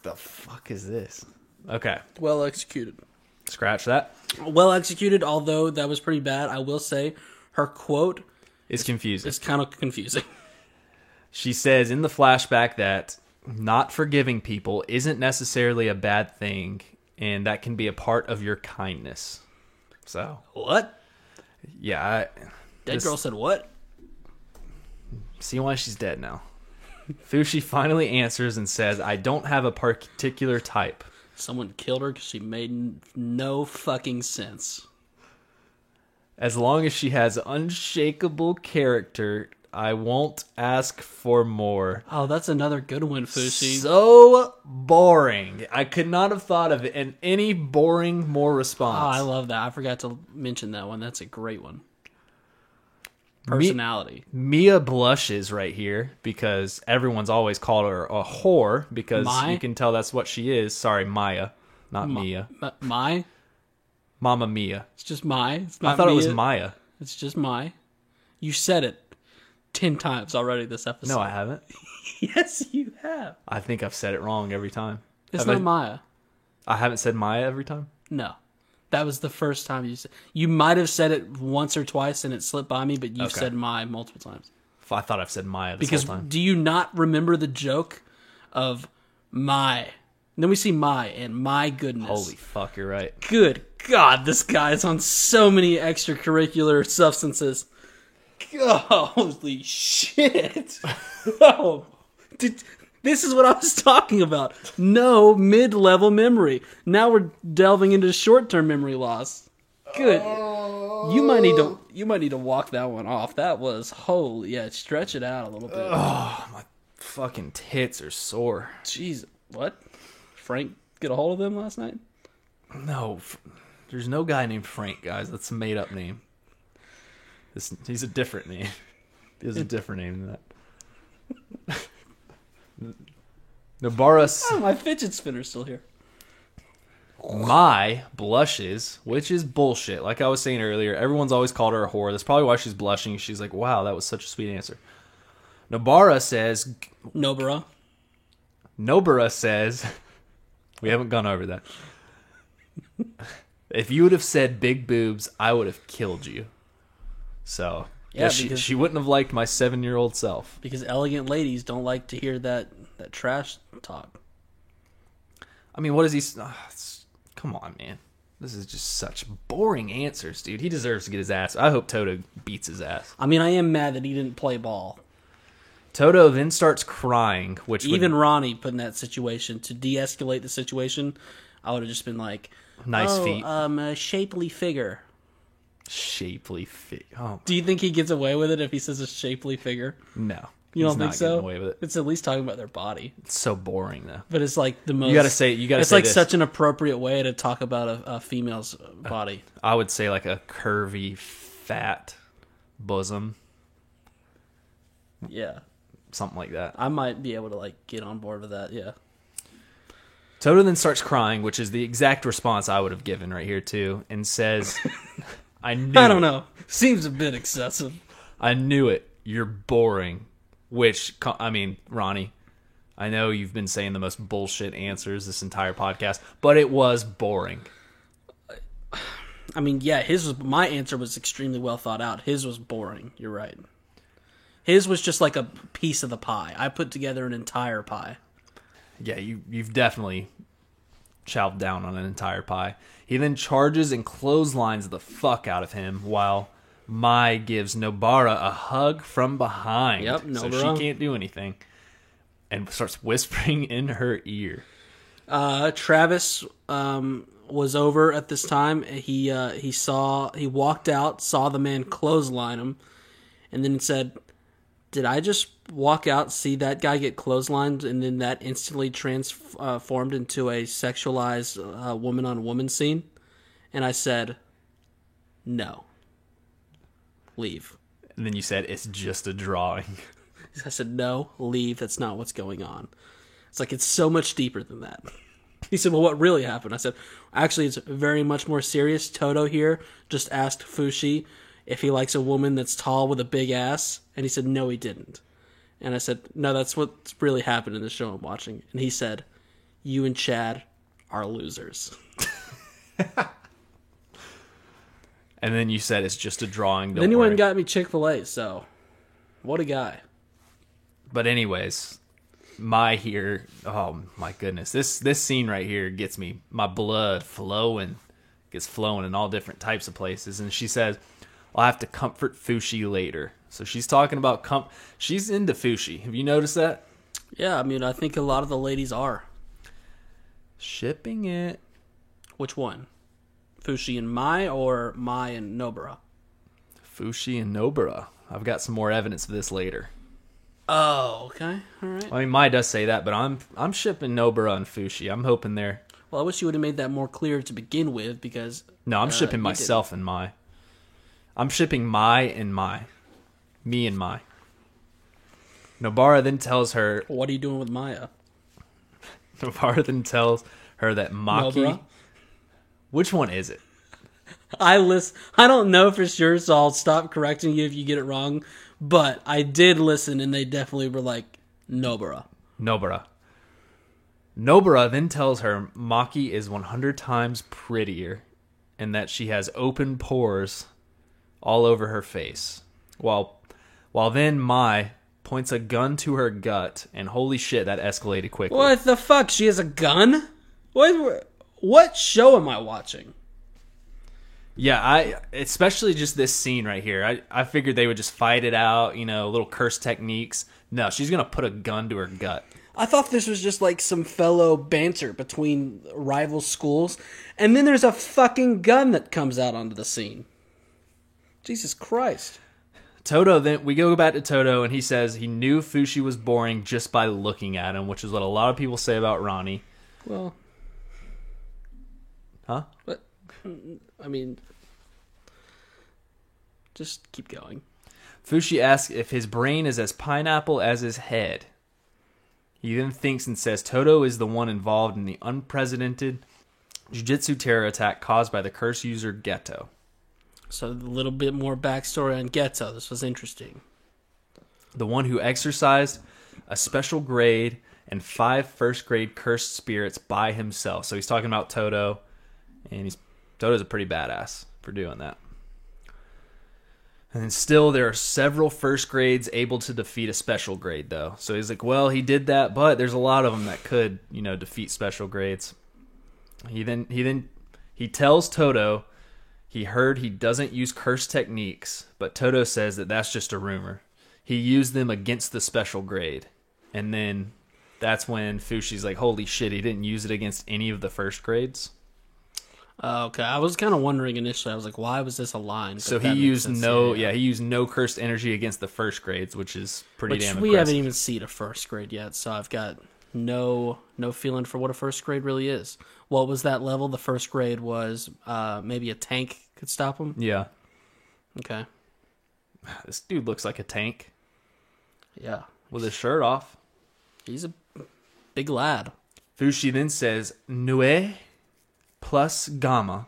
S1: The fuck is this? Okay,
S2: Well executed.
S1: scratch that.
S2: Well executed, although that was pretty bad. I will say her quote
S1: It's confusing.
S2: is kind of confusing.
S1: She says in the flashback that not forgiving people isn't necessarily a bad thing, and that can be a part of your kindness. So,
S2: What?
S1: yeah.
S2: Dead girl said what?
S1: See why she's dead now. Fushi finally answers and says, "I don't have a particular type.
S2: Someone killed her because she made no fucking sense.
S1: As long as she has unshakable character, I won't ask for more."
S2: Oh, that's another good one, Fushi.
S1: So boring. I could not have thought of any boring more
S2: Oh,
S1: response.
S2: I love that. I forgot to mention that one. That's a great one. Personality.
S1: Mia blushes right here because everyone's always called her a whore because you can tell that's what she is. Sorry, Maya, not Mia.
S2: My?
S1: Mama Mia.
S2: It's just my. It's not
S1: I thought
S2: Mia.
S1: it was Maya.
S2: It's just my. You said it 10 times already this episode.
S1: No, I haven't.
S2: Yes, you have.
S1: I think I've said it wrong every time.
S2: It's
S1: Have
S2: not
S1: I-
S2: Maya.
S1: I haven't said Maya every time.
S2: No. That was the first time you said. You might have said it once or twice and it slipped by me, but you've
S1: Okay.
S2: said my multiple times.
S1: I thought I've said Maya this
S2: Because
S1: whole time.
S2: do you not remember the joke of my? And then we see my, and my goodness.
S1: Holy fuck, you're right.
S2: Good God, this guy is on so many extracurricular substances. Holy shit. Oh, this is what I was talking about. No mid-level memory. Now we're delving into short-term memory loss. Good. You might need to walk that one off. That was holy. Yeah, stretch it out a little bit.
S1: Fucking tits are sore.
S2: Jeez, what? Frank get a hold of them last night?
S1: No, there's no guy named Frank, guys. That's a made-up name. He's a different name. He has a different name than that. Nobara
S2: Oh, my fidget spinner's still here.
S1: Mai blushes, which is bullshit. Like I was saying earlier, everyone's always called her a whore. That's probably why she's blushing. She's like, wow, that was such a sweet answer. Nobara says,
S2: Nobara.
S1: We haven't gone over that. If you would have said big boobs, I would have killed you. So,
S2: Yeah,
S1: she wouldn't have liked my 7-year-old self.
S2: Because elegant ladies don't like to hear that trash talk.
S1: I mean, what is he... come on, man. This is just such boring answers, dude. He deserves to get his ass. I hope Toto beats his ass.
S2: I mean, I am mad that he didn't play ball.
S1: Toto then starts crying, which
S2: Even Ronnie put in that situation to de-escalate the situation. I would have just been like,
S1: nice feet.
S2: A shapely figure.
S1: Shapely figure. Oh,
S2: Do you think he gets away with it if he says a shapely figure?
S1: no.
S2: You don't
S1: He's
S2: think
S1: not
S2: so?
S1: getting away with it.
S2: It's at least talking about their body.
S1: It's so boring, though.
S2: But it's like the most...
S1: You gotta say
S2: It's like
S1: this.
S2: such an appropriate way to talk about a female's body.
S1: I would say like a curvy, fat bosom.
S2: Yeah.
S1: Something like that.
S2: I might be able to like get on board with that, yeah.
S1: Toto then starts crying, which is the exact response I would have given right here, too, and says, I don't
S2: know. Seems a bit excessive.
S1: I knew it. You're boring. Which, I mean, Ronnie, I know you've been saying the most bullshit answers this entire podcast, but it was boring.
S2: I mean, yeah, my answer was extremely well thought out. His was boring. You're right. His was just like a piece of the pie. I put together an entire pie.
S1: Yeah, you've definitely chowed down on an entire pie. He then charges and clotheslines the fuck out of him while Mai gives Nobara a hug from behind.
S2: Yep,
S1: so
S2: Nobara.
S1: she can't do anything. And starts whispering in her ear.
S2: Travis was over at this time. He walked out, saw the man clothesline him, and then said, "Did I just walk out, see that guy get clotheslined, and then that instantly transformed into a sexualized woman-on-woman scene?" And I said, "No. Leave."
S1: And then you said, it's just a drawing.
S2: I said, "No, leave. That's not what's going on." It's like, it's so much deeper than that. He said, "Well, what really happened?" I said, "Actually, it's very much more serious. Toto here just asked Fushi if he likes a woman that's tall with a big ass." And he said, "No, he didn't." And I said, "No, that's what's really happened in the show I'm watching." And he said, "You and Chad are losers."
S1: And then you said, it's just a drawing.
S2: Then he went
S1: worry.
S2: and got me Chick-fil-A, so what a guy.
S1: But anyways, Mai here, oh my goodness. This scene right here gets me, my blood gets flowing in all different types of places. And she says, "I'll have to comfort Fushi later." So she's talking about, she's into Fushi. Have you noticed that?
S2: Yeah, I mean, I think a lot of the ladies are.
S1: Shipping it.
S2: Which one? Fushi and Mai, or Mai and Nobara?
S1: Fushi and Nobara. I've got some more evidence of this later.
S2: Oh, okay. All right.
S1: I mean, Mai does say that, but I'm shipping Nobara and Fushi. I'm hoping they're...
S2: Well, I wish you would have made that more clear to begin with, because...
S1: No, I'm shipping
S2: you
S1: myself and Mai. I'm shipping Mai and Mai. Me and Mai. Nobara then tells her...
S2: What are you doing with Maya?
S1: Nobara then tells her that Maki...
S2: Nobara?
S1: Which one is it?
S2: I don't know for sure, so I'll stop correcting you if you get it wrong. But I did listen, and they definitely were like, Nobara.
S1: Nobara. Nobara then tells her Maki is 100 times prettier and that she has open pores all over her face. While then Mai points a gun to her gut, and holy shit, that escalated quickly.
S2: What the fuck? She has a gun? What show am I watching?
S1: Yeah, especially just this scene right here. I figured they would just fight it out, little curse techniques. No, she's going to put a gun to her gut.
S2: I thought this was just like some fellow banter between rival schools, and then there's a fucking gun that comes out onto the scene. Jesus Christ.
S1: Toto, then we go back to Toto, and he says he knew Fushi was boring just by looking at him, which is what a lot of people say about Ronnie.
S2: Well...
S1: Huh?
S2: But, I mean... Just keep going.
S1: Fushi asks if his brain is as pineapple as his head. He then thinks and says Toto is the one involved in the unprecedented Jujutsu terror attack caused by the curse user Geto.
S2: So a little bit more backstory on Geto. This was interesting.
S1: The one who exercised a special grade and 5 first-grade cursed spirits by himself. So he's talking about Todo, and Todo's a pretty badass for doing that. And then still, there are several first grades able to defeat a special grade, though. So he's like, well, he did that, but there's a lot of them that could, defeat special grades. He tells Todo he heard he doesn't use curse techniques, but Todo says that that's just a rumor. He used them against the special grade. And then that's when Fushi's like, holy shit, he didn't use it against any of the first grades.
S2: Okay, I was kind of wondering initially. I was like, why was this a line? But
S1: so he used he used no cursed energy against the first grades, which is pretty damn impressive.
S2: We haven't even seen a first grade yet, so I've got no feeling for what a first grade really is. What was that level? The first grade was maybe a tank could stop him?
S1: Yeah.
S2: Okay.
S1: This dude looks like a tank.
S2: Yeah.
S1: With his shirt off.
S2: He's a big lad.
S1: Fushi then says, Nue plus Gamma,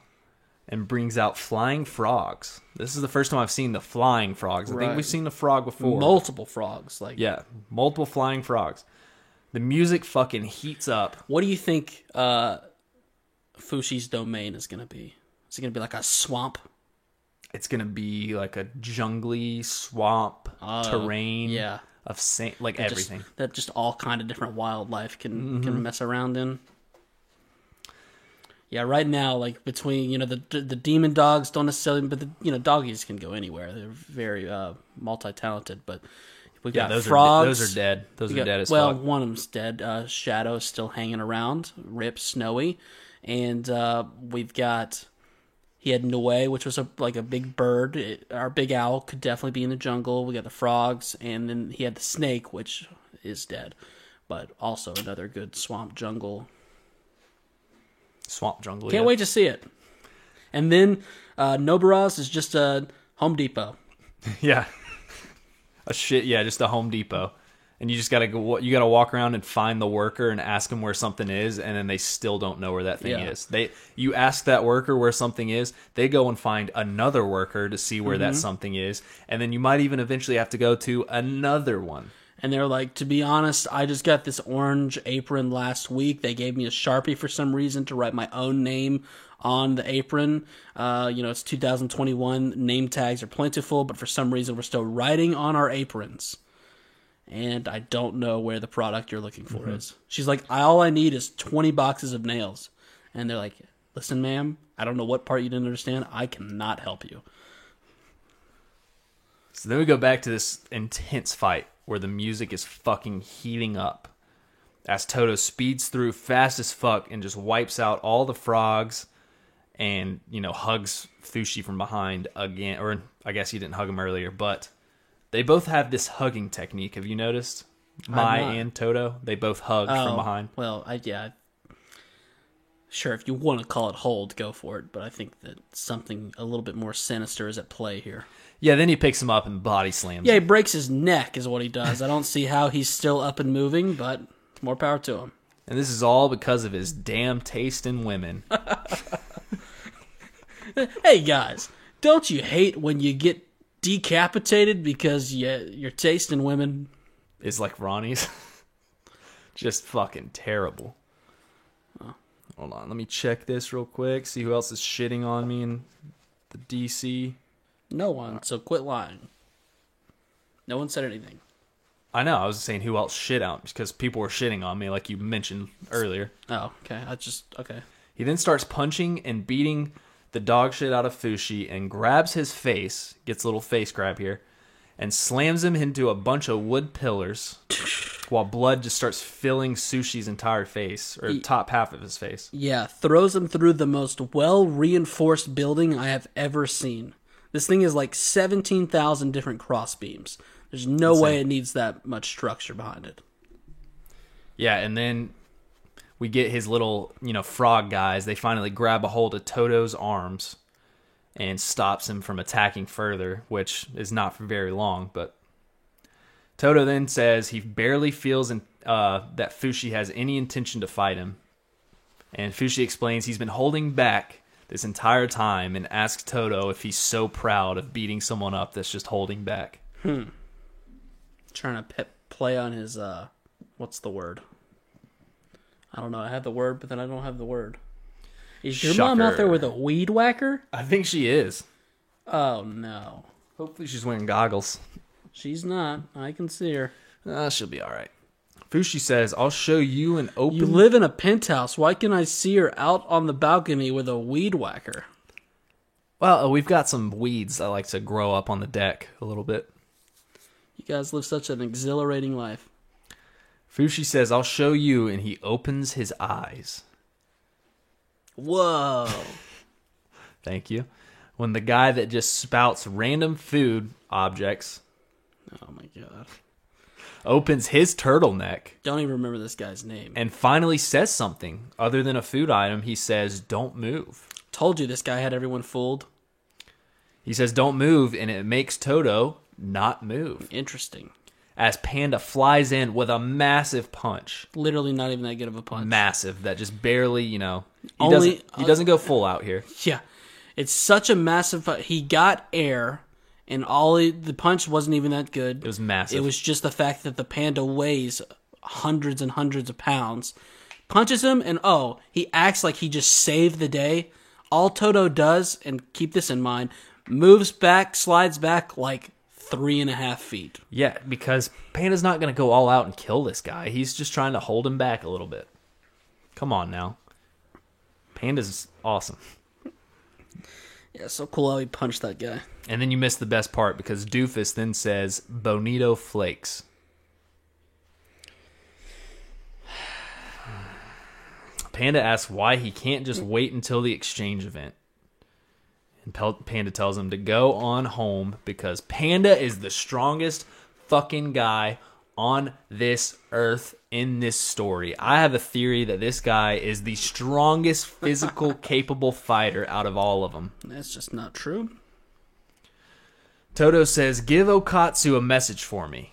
S1: and brings out flying frogs. This is the first time I've seen the flying frogs. I think we've seen the frog before.
S2: Multiple frogs.
S1: Yeah, multiple flying frogs. The music fucking heats up.
S2: What do you think Fushi's domain is going to be? Is it going to be like a swamp?
S1: It's going to be like a jungly swamp terrain.
S2: Yeah.
S1: Of everything.
S2: That just all kind of different wildlife can mess around in. Yeah, right now, like between the demon dogs don't necessarily, but the doggies can go anywhere. They're very multi-talented. But we got frogs.
S1: Those are dead. Those are dead as
S2: well,
S1: fuck.
S2: one of them's dead. Shadow's still hanging around. Rip Snowy, and we've got. He had Nue, which was a big bird. Our big owl could definitely be in the jungle. We got the frogs, and then he had the snake, which is dead, but also another good swamp jungle. Can't wait to see it. And then Noburaz is just a Home Depot.
S1: Yeah. Just a Home Depot. And you just gotta go. You gotta walk around and find the worker and ask them where something is, and then they still don't know where that thing is. You ask that worker where something is, they go and find another worker to see where that something is, and then you might even eventually have to go to another one.
S2: And they're like, to be honest, I just got this orange apron last week. They gave me a Sharpie for some reason to write my own name on the apron. It's 2021. Name tags are plentiful, but for some reason we're still writing on our aprons. And I don't know where the product you're looking for is. She's like, all I need is 20 boxes of nails. And they're like, listen, ma'am, I don't know what part you didn't understand. I cannot help you.
S1: So then we go back to this intense fight where the music is fucking heating up as Todo speeds through fast as fuck and just wipes out all the frogs and, hugs Fushi from behind again. Or I guess he didn't hug him earlier, but they both have this hugging technique. Have you noticed? Mai and Todo, they both hug from behind.
S2: Well, sure, if you want to call it hold, go for it. But I think that something a little bit more sinister is at play here.
S1: Yeah, then he picks him up and body slams
S2: him.
S1: He
S2: breaks his neck is what he does. I don't see how he's still up and moving, but more power to him.
S1: And this is all because of his damn taste in women.
S2: Hey, guys, don't you hate when you get decapitated because your taste in women
S1: is like Ronnie's? Just fucking terrible. Oh. Hold on, let me check this real quick, see who else is shitting on me in the DC.
S2: No one, so quit lying. No one said anything.
S1: I know, I was saying who else shit out, because people were shitting on me, like you mentioned earlier.
S2: Oh, okay, okay.
S1: He then starts punching and beating the dog shit out of Fushi and grabs his face, gets a little face grab here, and slams him into a bunch of wood pillars while blood just starts filling Sushi's entire face, or top half of his face.
S2: Yeah, throws him through the most well-reinforced building I have ever seen. This thing is like 17,000 different cross beams. There's no way it needs that much structure behind it.
S1: Yeah, and then we get his little, frog guys. They finally grab a hold of Todo's arms and stops him from attacking further, which is not for very long. But Todo then says he barely feels that Fushi has any intention to fight him. And Fushi explains he's been holding back this entire time and asks Todo if he's so proud of beating someone up that's just holding back.
S2: Trying to play on his, what's the word? I don't know. I have the word, but then I don't have the word. Is your mom out there
S1: Shocker.
S2: with a weed whacker?
S1: I think she is.
S2: Oh, no.
S1: Hopefully she's wearing goggles.
S2: She's not. I can see her.
S1: She'll be all right. Fushi says, I'll show you an open...
S2: You live in a penthouse. Why can I see her out on the balcony with a weed whacker?
S1: Well, we've got some weeds I like to grow up on the deck a little bit.
S2: You guys live such an exhilarating life.
S1: Fushi says, I'll show you, and he opens his eyes.
S2: Whoa.
S1: Thank you. When the guy that just spouts random food objects
S2: Oh, my God.
S1: opens his turtleneck
S2: Don't even remember this guy's name.
S1: and finally says something other than a food item, he says, don't move.
S2: Told you this guy had everyone fooled.
S1: He says, don't move, and it makes Toto not move.
S2: Interesting.
S1: As Panda flies in with a massive punch.
S2: Literally not even that good of a punch.
S1: Massive, that just barely, he
S2: Only-
S1: doesn't go full out here.
S2: Yeah. It's such a massive... He got air, and the punch wasn't even that good.
S1: It was massive.
S2: It was just the fact that the panda weighs hundreds and hundreds of pounds. Punches him, and he acts like he just saved the day. All Toto does, and keep this in mind, moves back, slides back like 3.5 feet.
S1: Yeah, because Panda's not going to go all out and kill this guy. He's just trying to hold him back a little bit. Come on now. Panda's awesome.
S2: Yeah, so cool how he punched that guy.
S1: And then you missed the best part because Doofus then says, Bonito Flakes. Panda asks why he can't just wait until the exchange event. And Panda tells him to go on home because Panda is the strongest fucking guy on this earth in this story. I have a theory that this guy is the strongest physical capable fighter out of all of them.
S2: That's just not true.
S1: Toto says, give Okatsu a message for me.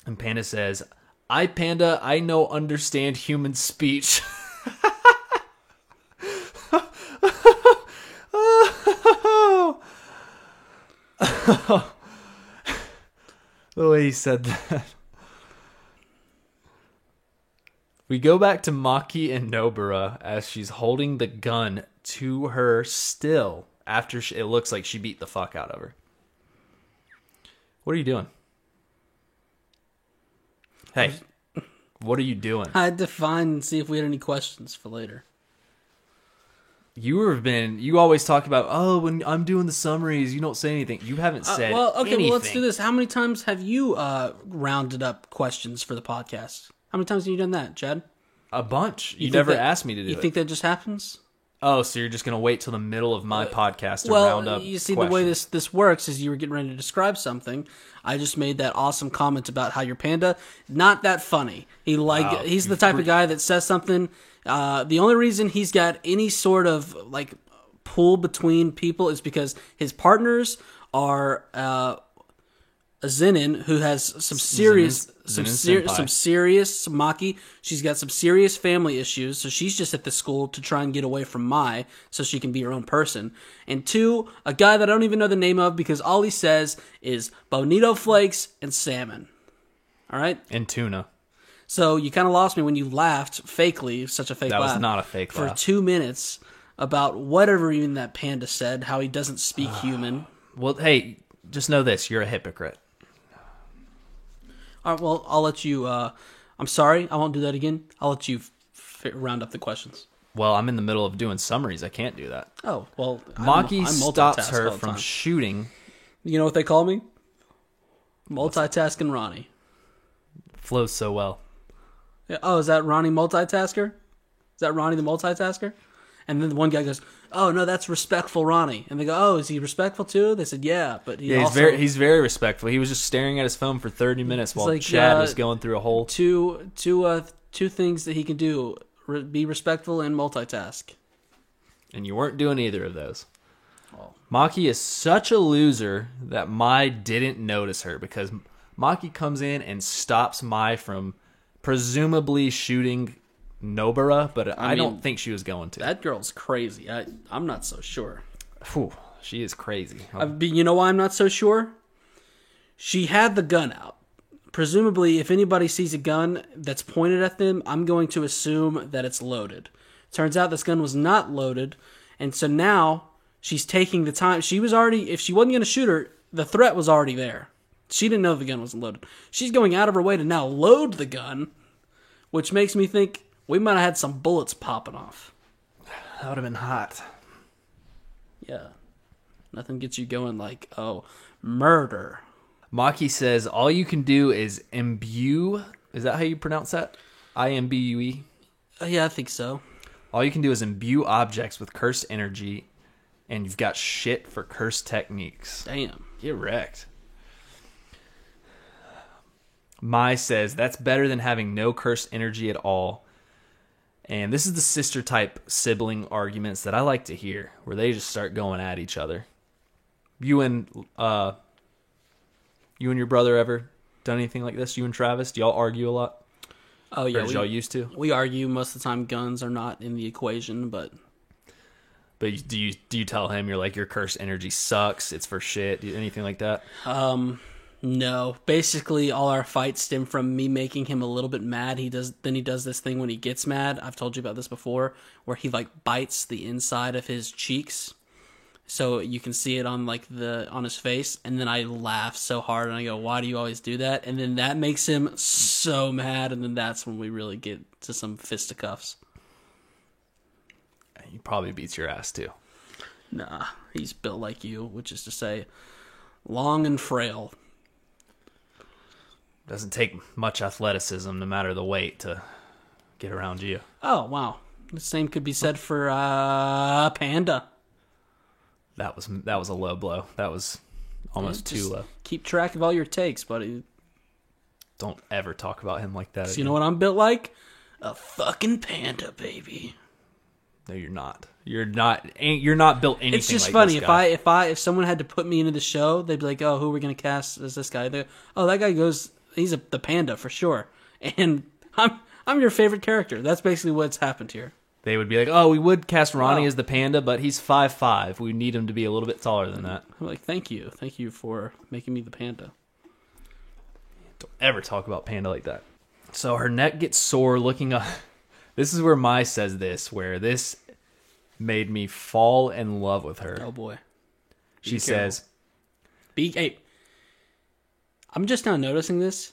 S1: And Panda says, Panda, I know understand human speech. The way he said that. We go back to Maki and Nobara as she's holding the gun to her still after it looks like she beat the fuck out of her. What are you doing? Hey, what are you doing?
S2: I had to find and see if we had any questions for later.
S1: You always talk about, when I'm doing the summaries, you don't say anything. You haven't said anything.
S2: Well, let's do this. How many times have you rounded up questions for the podcast? How many times have you done that, Chad?
S1: A bunch. You
S2: think
S1: never
S2: that-
S1: asked me to do it.
S2: You think that just happens?
S1: Oh, so you're just going to wait till the middle of my podcast to round up
S2: you see,
S1: questions.
S2: the way this works is you were getting ready to describe something. I just made that awesome comment about how your panda, not that funny. He's the type of guy that says something. The only reason he's got any sort of pull between people is because his partners are a Zenin who has some serious Maki. She's got some serious family issues, so she's just at the school to try and get away from Mai so she can be her own person. And 2, a guy that I don't even know the name of because all he says is bonito flakes and salmon. All right?
S1: And tuna.
S2: So you kind of lost me when you laughed fakely, such a fake laugh.
S1: That was not a fake
S2: for
S1: laugh.
S2: 2 minutes about whatever even that panda said, how he doesn't speak human.
S1: Well, hey, just know this. You're a hypocrite.
S2: All right, well, I'll let you. I'm sorry, I won't do that again. I'll let you round up the questions.
S1: Well, I'm in the middle of doing summaries. I can't do that.
S2: Oh, well.
S1: Maki
S2: I
S1: stops
S2: multitask
S1: her
S2: all the
S1: from
S2: time.
S1: shooting.
S2: You know what they call me? Multitasking Ronnie.
S1: Flows so well.
S2: Yeah, is that Ronnie Multitasker? Is that Ronnie the Multitasker? And then the one guy goes, "Oh no, that's respectful Ronnie." And they go, "Oh, is he respectful too?" They said, "Yeah, but
S1: He's very respectful. He was just staring at his phone for 30 minutes while
S2: like,
S1: Chad was going through a whole...
S2: two things that he can do: be respectful and multitask."
S1: And you weren't doing either of those.
S2: Oh.
S1: Maki is such a loser that Mai didn't notice her because Maki comes in and stops Mai from presumably shooting Nobara, but I don't think she was going to.
S2: That girl's crazy. I'm not so sure.
S1: Whew, she is crazy.
S2: You know why I'm not so sure? She had the gun out. presumably, if anybody sees a gun that's pointed at them, I'm going to assume that it's loaded. Turns out this gun was not loaded, and so now she's taking the time. She was already, if she wasn't going to shoot her, the threat was already there. She didn't know the gun wasn't loaded. She's going out of her way to now load the gun, which makes me think we might have had some bullets popping off.
S1: That would have been hot.
S2: Yeah. Nothing gets you going like, oh, murder.
S1: Maki says, all you can do is imbue. Is that how you pronounce that? IMBUE?
S2: Yeah, I think so.
S1: All you can do is imbue objects with cursed energy, and you've got shit for cursed techniques.
S2: Damn.
S1: Get wrecked. Mai says, that's better than having no cursed energy at all. And this is the sister type sibling arguments that I like to hear, where they just start going at each other. You and your brother ever done anything like this? You and Travis, do y'all argue a lot?
S2: Oh yeah,
S1: or did y'all used to?
S2: We argue most of the time. Guns are not in the equation, but
S1: do you tell him you're like, your cursed energy sucks, it's for shit, anything like that?
S2: No. Basically, all our fights stem from me making him a little bit mad. He does this thing when he gets mad. I've told you about this before, where he like bites the inside of his cheeks, so you can see it on on his face. And then I laugh so hard, and I go, "Why do you always do that?" And then that makes him so mad, and then that's when we really get to some fisticuffs.
S1: He probably beats your ass too.
S2: Nah, he's built like you, which is to say, long and frail.
S1: Doesn't take much athleticism, no matter the weight, to get around you.
S2: Oh, wow. The same could be said for Panda.
S1: That was a low blow. That was almost too low.
S2: Keep track of all your takes, buddy.
S1: Don't ever talk about him like that again.
S2: You know what I'm built like? A fucking panda, baby.
S1: No, you're not. You're not built anything.
S2: It's just
S1: like
S2: funny
S1: this guy.
S2: if someone had to put me into the show, they'd be like, "Oh, who are we gonna cast as this guy?" Oh, that guy goes. He's the panda for sure. And I'm your favorite character. That's basically what's happened here.
S1: They would be like, "Oh, we would cast Ronnie as the panda, but he's 5'5". We need him to be a little bit taller than that."
S2: I'm like, thank you for making me the panda.
S1: Don't ever talk about Panda like that. So her neck gets sore looking up. This is where Mai says this, where this made me fall in love with her.
S2: Oh boy.
S1: She says,
S2: hey, I'm just now noticing this.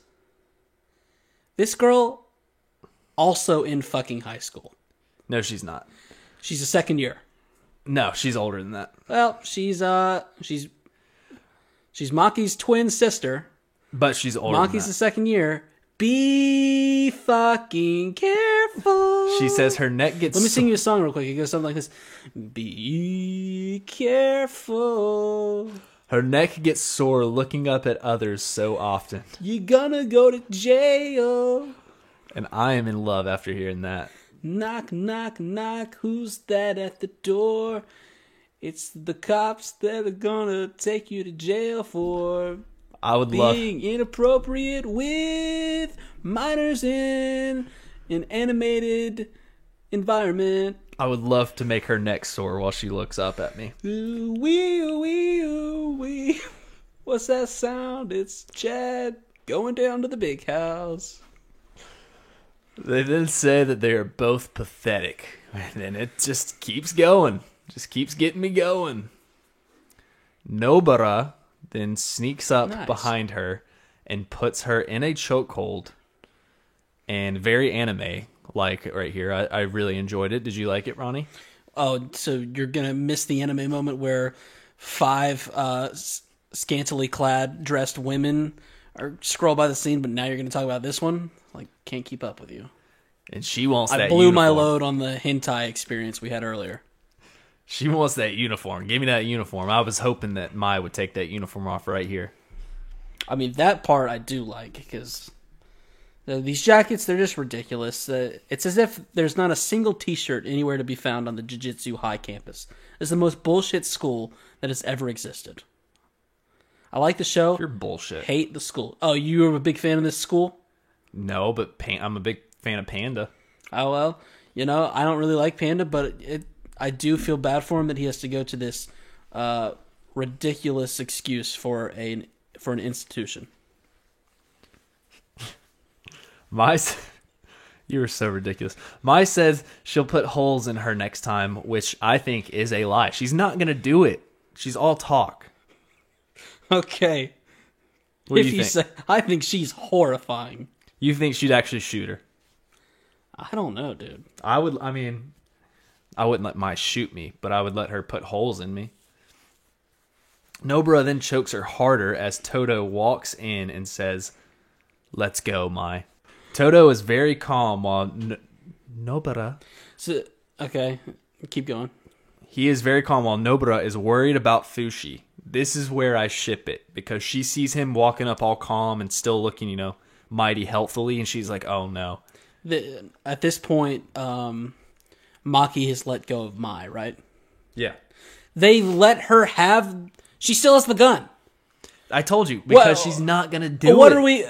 S2: This girl also in fucking high school.
S1: No, she's not.
S2: She's a second year.
S1: No, she's older than that.
S2: Well, she's Maki's twin sister.
S1: But she's older
S2: Maki's
S1: than that.
S2: the second year. Be fucking careful.
S1: She says her neck gets...
S2: Let me sing you a song real quick. It goes something like this. Be careful.
S1: Her neck gets sore looking up at others so often.
S2: You're gonna go to jail.
S1: And I am in love after hearing that.
S2: Knock, knock, knock. Who's that at the door? It's the cops that are gonna take you to jail for being inappropriate with minors in an animated environment.
S1: I would love to make her neck sore while she looks up at me.
S2: Ooh, wee, ooh, wee, ooh, wee. What's that sound? It's Chad going down to the big house.
S1: They then say that they are both pathetic. And then it just keeps going. Just keeps getting me going. Nobara then sneaks up behind her and puts her in a chokehold. And very anime, like right here. I really enjoyed it. Did you like it, Ronnie?
S2: Oh, so you're going to miss the anime moment where 5 scantily clad, dressed women are scroll by the scene, but now you're going to talk about this one? Like, can't keep up with you.
S1: And she wants that
S2: I blew my
S1: uniform.
S2: load on the hentai experience we had earlier.
S1: She wants that uniform. Give me that uniform. I was hoping that Mai would take that uniform off right here.
S2: I mean, that part I do like, because these jackets, they're just ridiculous. It's as if there's not a single t-shirt anywhere to be found on the Jiu-Jitsu High campus. It's the most bullshit school that has ever existed. I like the show.
S1: You're bullshit.
S2: Hate the school. Oh, you were a big fan of this school?
S1: No, but I'm a big fan of Panda.
S2: Oh, well, I don't really like Panda, but I do feel bad for him that he has to go to this ridiculous excuse for an institution.
S1: Mai, you were so ridiculous. Mai says she'll put holes in her next time, which I think is a lie. She's not going to do it. She's all talk.
S2: Okay.
S1: What do you think?
S2: I think she's horrifying.
S1: You think she'd actually shoot her?
S2: I don't know, dude.
S1: I wouldn't let Mai shoot me, but I would let her put holes in me. Nobara then chokes her harder as Toto walks in and says, "Let's go, Mai." Toto is very calm while Nobara...
S2: So, okay, keep going.
S1: He is very calm while Nobara is worried about Fushi. This is where I ship it, because she sees him walking up all calm and still looking, mighty healthily, and she's like, oh no.
S2: At this point, Maki has let go of Mai, right?
S1: Yeah.
S2: They let her have... She still has the gun.
S1: I told you, because she's not going to do it.
S2: What are we...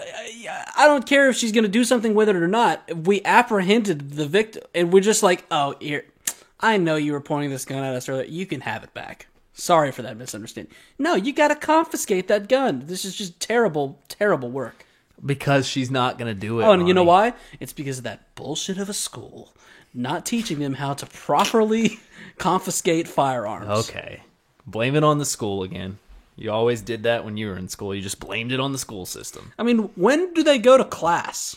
S2: I don't care if she's going to do something with it or not. We apprehended the victim, and we're just like, oh, here, I know you were pointing this gun at us earlier. You can have it back. Sorry for that misunderstanding. No, you got to confiscate that gun. This is just terrible, terrible work.
S1: Because she's not going to do it.
S2: Oh, and you know why? It's because of that bullshit of a school not teaching them how to properly confiscate firearms.
S1: Okay. Blame it on the school again. You always did that when you were in school. You just blamed it on the school system.
S2: I mean, when do they go to class?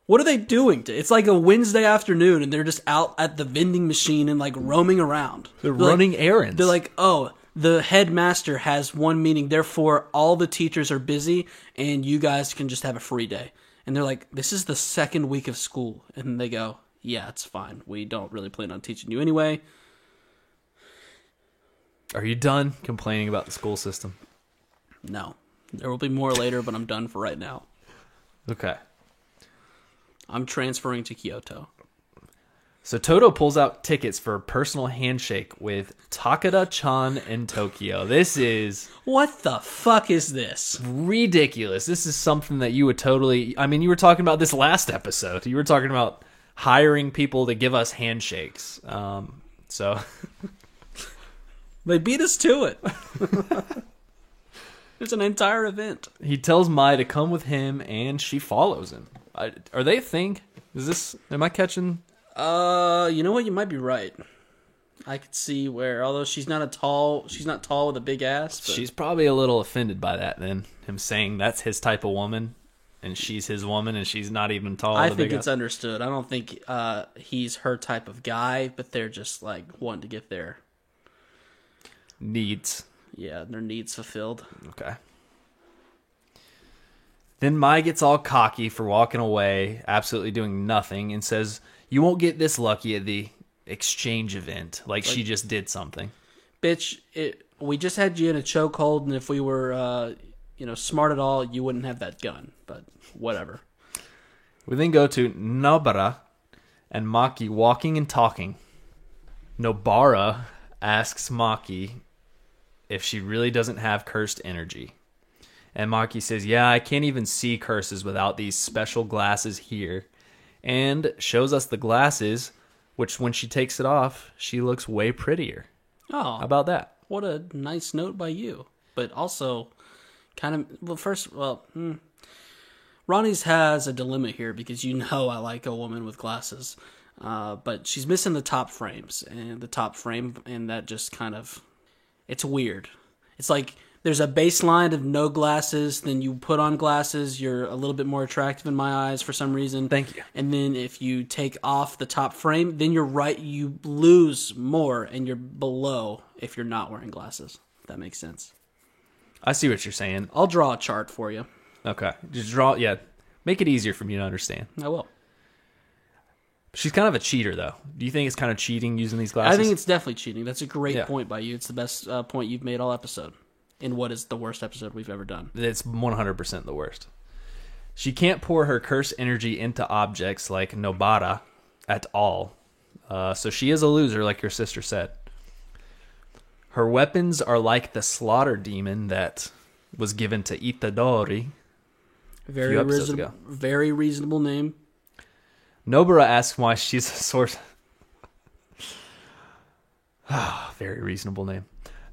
S2: What are they doing? It's like a Wednesday afternoon, and they're just out at the vending machine and like roaming around.
S1: They're running errands.
S2: They're like, oh, the headmaster has one meeting, therefore all the teachers are busy, and you guys can just have a free day. And they're like, this is the second week of school. And they go, yeah, it's fine. We don't really plan on teaching you anyway.
S1: Are you done complaining about the school system?
S2: No. There will be more later, but I'm done for right now.
S1: Okay.
S2: I'm transferring to Kyoto.
S1: So Toto pulls out tickets for a personal handshake with Takeda-chan in Tokyo. This is...
S2: What the fuck is this?
S1: ridiculous. This is something that you would totally... I mean, you were talking about this last episode. You were talking about hiring people to give us handshakes. So...
S2: They beat us to it. It's an entire event.
S1: He tells Mai to come with him, and she follows him. Are they a thing? Is this... Am I catching...
S2: You know what? You might be right. I could see where, although she's not tall with a big ass. But...
S1: She's probably a little offended by that then. Him saying that's his type of woman, and she's his woman, and she's not even tall.
S2: I think it's understood. I don't think he's her type of guy, but they're just like wanting to get their
S1: needs.
S2: Yeah, their needs fulfilled.
S1: Okay. Then Mai gets all cocky for walking away, absolutely doing nothing, and says, "You won't get this lucky at the exchange event." Like she just did something.
S2: Bitch, we just had you in a chokehold, and if we were, smart at all, you wouldn't have that gun. But whatever.
S1: We then go to Nobara and Maki walking and talking. Nobara asks Maki if she really doesn't have cursed energy. And Maki says, yeah, I can't even see curses without these special glasses here. And shows us the glasses, which when she takes it off, she looks way prettier.
S2: Oh.
S1: How about that?
S2: What a nice note by you. But also, Ronnie's has a dilemma here because I like a woman with glasses. But she's missing the top frames. And the top frame, and that just kind of... It's weird. It's like there's a baseline of no glasses, then you put on glasses, you're a little bit more attractive in my eyes for some reason.
S1: Thank you.
S2: And then if you take off the top frame, then you're right, you lose more and you're below if you're not wearing glasses. If that makes sense.
S1: I see what you're saying.
S2: I'll draw a chart for you.
S1: Okay. Just make it easier for me to understand.
S2: I will.
S1: She's kind of a cheater, though. Do you think it's kind of cheating using these glasses?
S2: I think it's definitely cheating. That's a great point by you. It's the best point you've made all episode. In what is the worst episode we've ever done.
S1: It's 100% the worst. She can't pour her curse energy into objects like Nobara at all. So she is a loser, like your sister said. Her weapons are like the slaughter demon that was given to Itadori
S2: very reasonable name.
S1: Nobara asks why she's a source. Very reasonable name.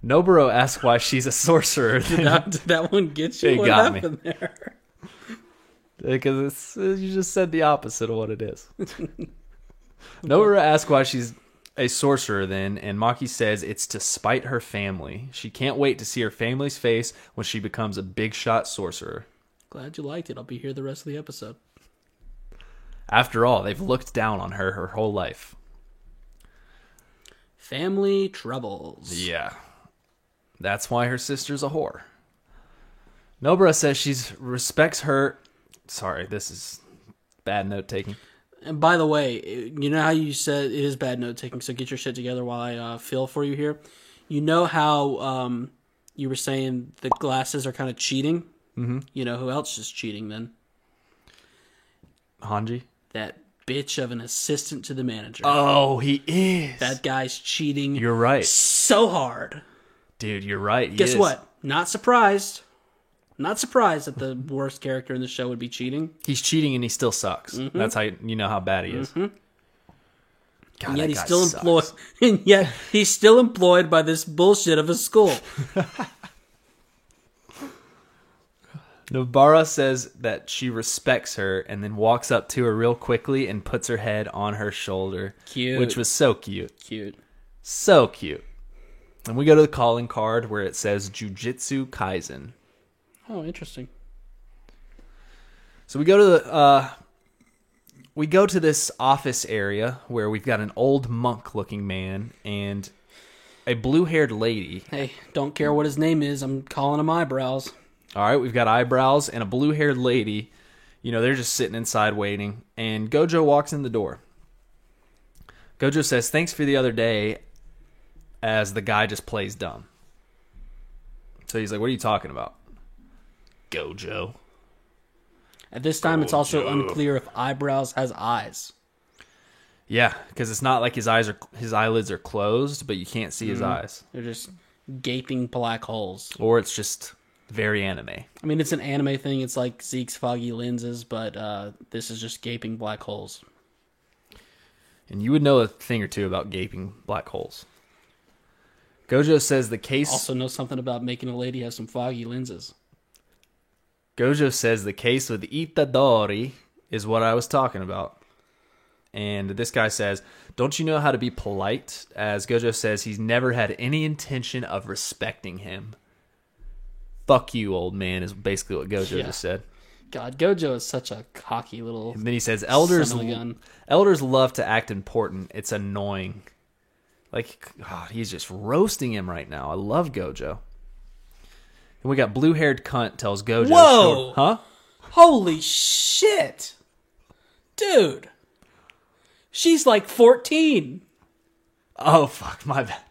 S1: Nobara asks why she's a sorcerer.
S2: Did that one get you?
S1: It
S2: what
S1: got
S2: happened there?
S1: Because you just said the opposite of what it is. Nobara asks why she's a sorcerer then, and Maki says it's to spite her family. She can't wait to see her family's face when she becomes a big shot sorcerer.
S2: Glad you liked it. I'll be here the rest of the episode.
S1: After all, they've looked down on her whole life.
S2: Family troubles.
S1: Yeah. That's why her sister's a whore. Nobara says she respects her... Sorry, this is bad note taking.
S2: And by the way, you know how you said it is bad note taking, so get your shit together while I fill for you here. You know how you were saying the glasses are kind of cheating? Mm-hmm. You know who else is cheating then?
S1: Hanji?
S2: That bitch of an assistant to the manager.
S1: Oh, he is.
S2: That guy's cheating.
S1: You're right.
S2: So hard.
S1: Dude, you're right.
S2: Guess what? Not surprised. Not surprised that the worst character in the show would be cheating.
S1: He's cheating and he still sucks. Mm-hmm. That's how you know how bad he is. Mm-hmm. God,
S2: and yet he's still employed. And yet he's still employed by this bullshit of a school.
S1: Nobara says that she respects her and then walks up to her real quickly and puts her head on her shoulder.
S2: Cute.
S1: Which was so cute.
S2: Cute.
S1: So cute. And we go to the calling card where it says Jujutsu Kaisen.
S2: Oh, interesting.
S1: So we go to this office area where we've got an old monk-looking man and a blue-haired lady.
S2: Hey, don't care what his name is. I'm calling him Eyebrows.
S1: All right, we've got Eyebrows and a blue-haired lady. You know, they're just sitting inside waiting. And Gojo walks in the door. Gojo says, "Thanks for the other day," as the guy just plays dumb. So he's like, "What are you talking about?" Gojo.
S2: At this time, It's also unclear if Eyebrows has eyes.
S1: Yeah, because it's not like his eyelids are closed, but you can't see his eyes.
S2: They're just gaping black holes.
S1: Or it's just very anime.
S2: I mean, it's an anime thing. It's like Zeke's foggy lenses, but this is just gaping black holes.
S1: And you would know a thing or two about gaping black holes. Gojo says the case...
S2: Also know something about making a lady have some foggy lenses.
S1: Gojo says the case with Itadori is what I was talking about. And this guy says, "Don't you know how to be polite?" As Gojo says he's never had any intention of respecting him. Fuck you, old man, is basically what Gojo just said.
S2: God, Gojo is such a cocky little...
S1: And then he says, elders love to act important. It's annoying. Like, God, he's just roasting him right now. I love Gojo. And we got blue-haired cunt tells Gojo...
S2: Whoa!
S1: Huh?
S2: Holy shit! Dude! She's like 14!
S1: Oh, fuck, my bad.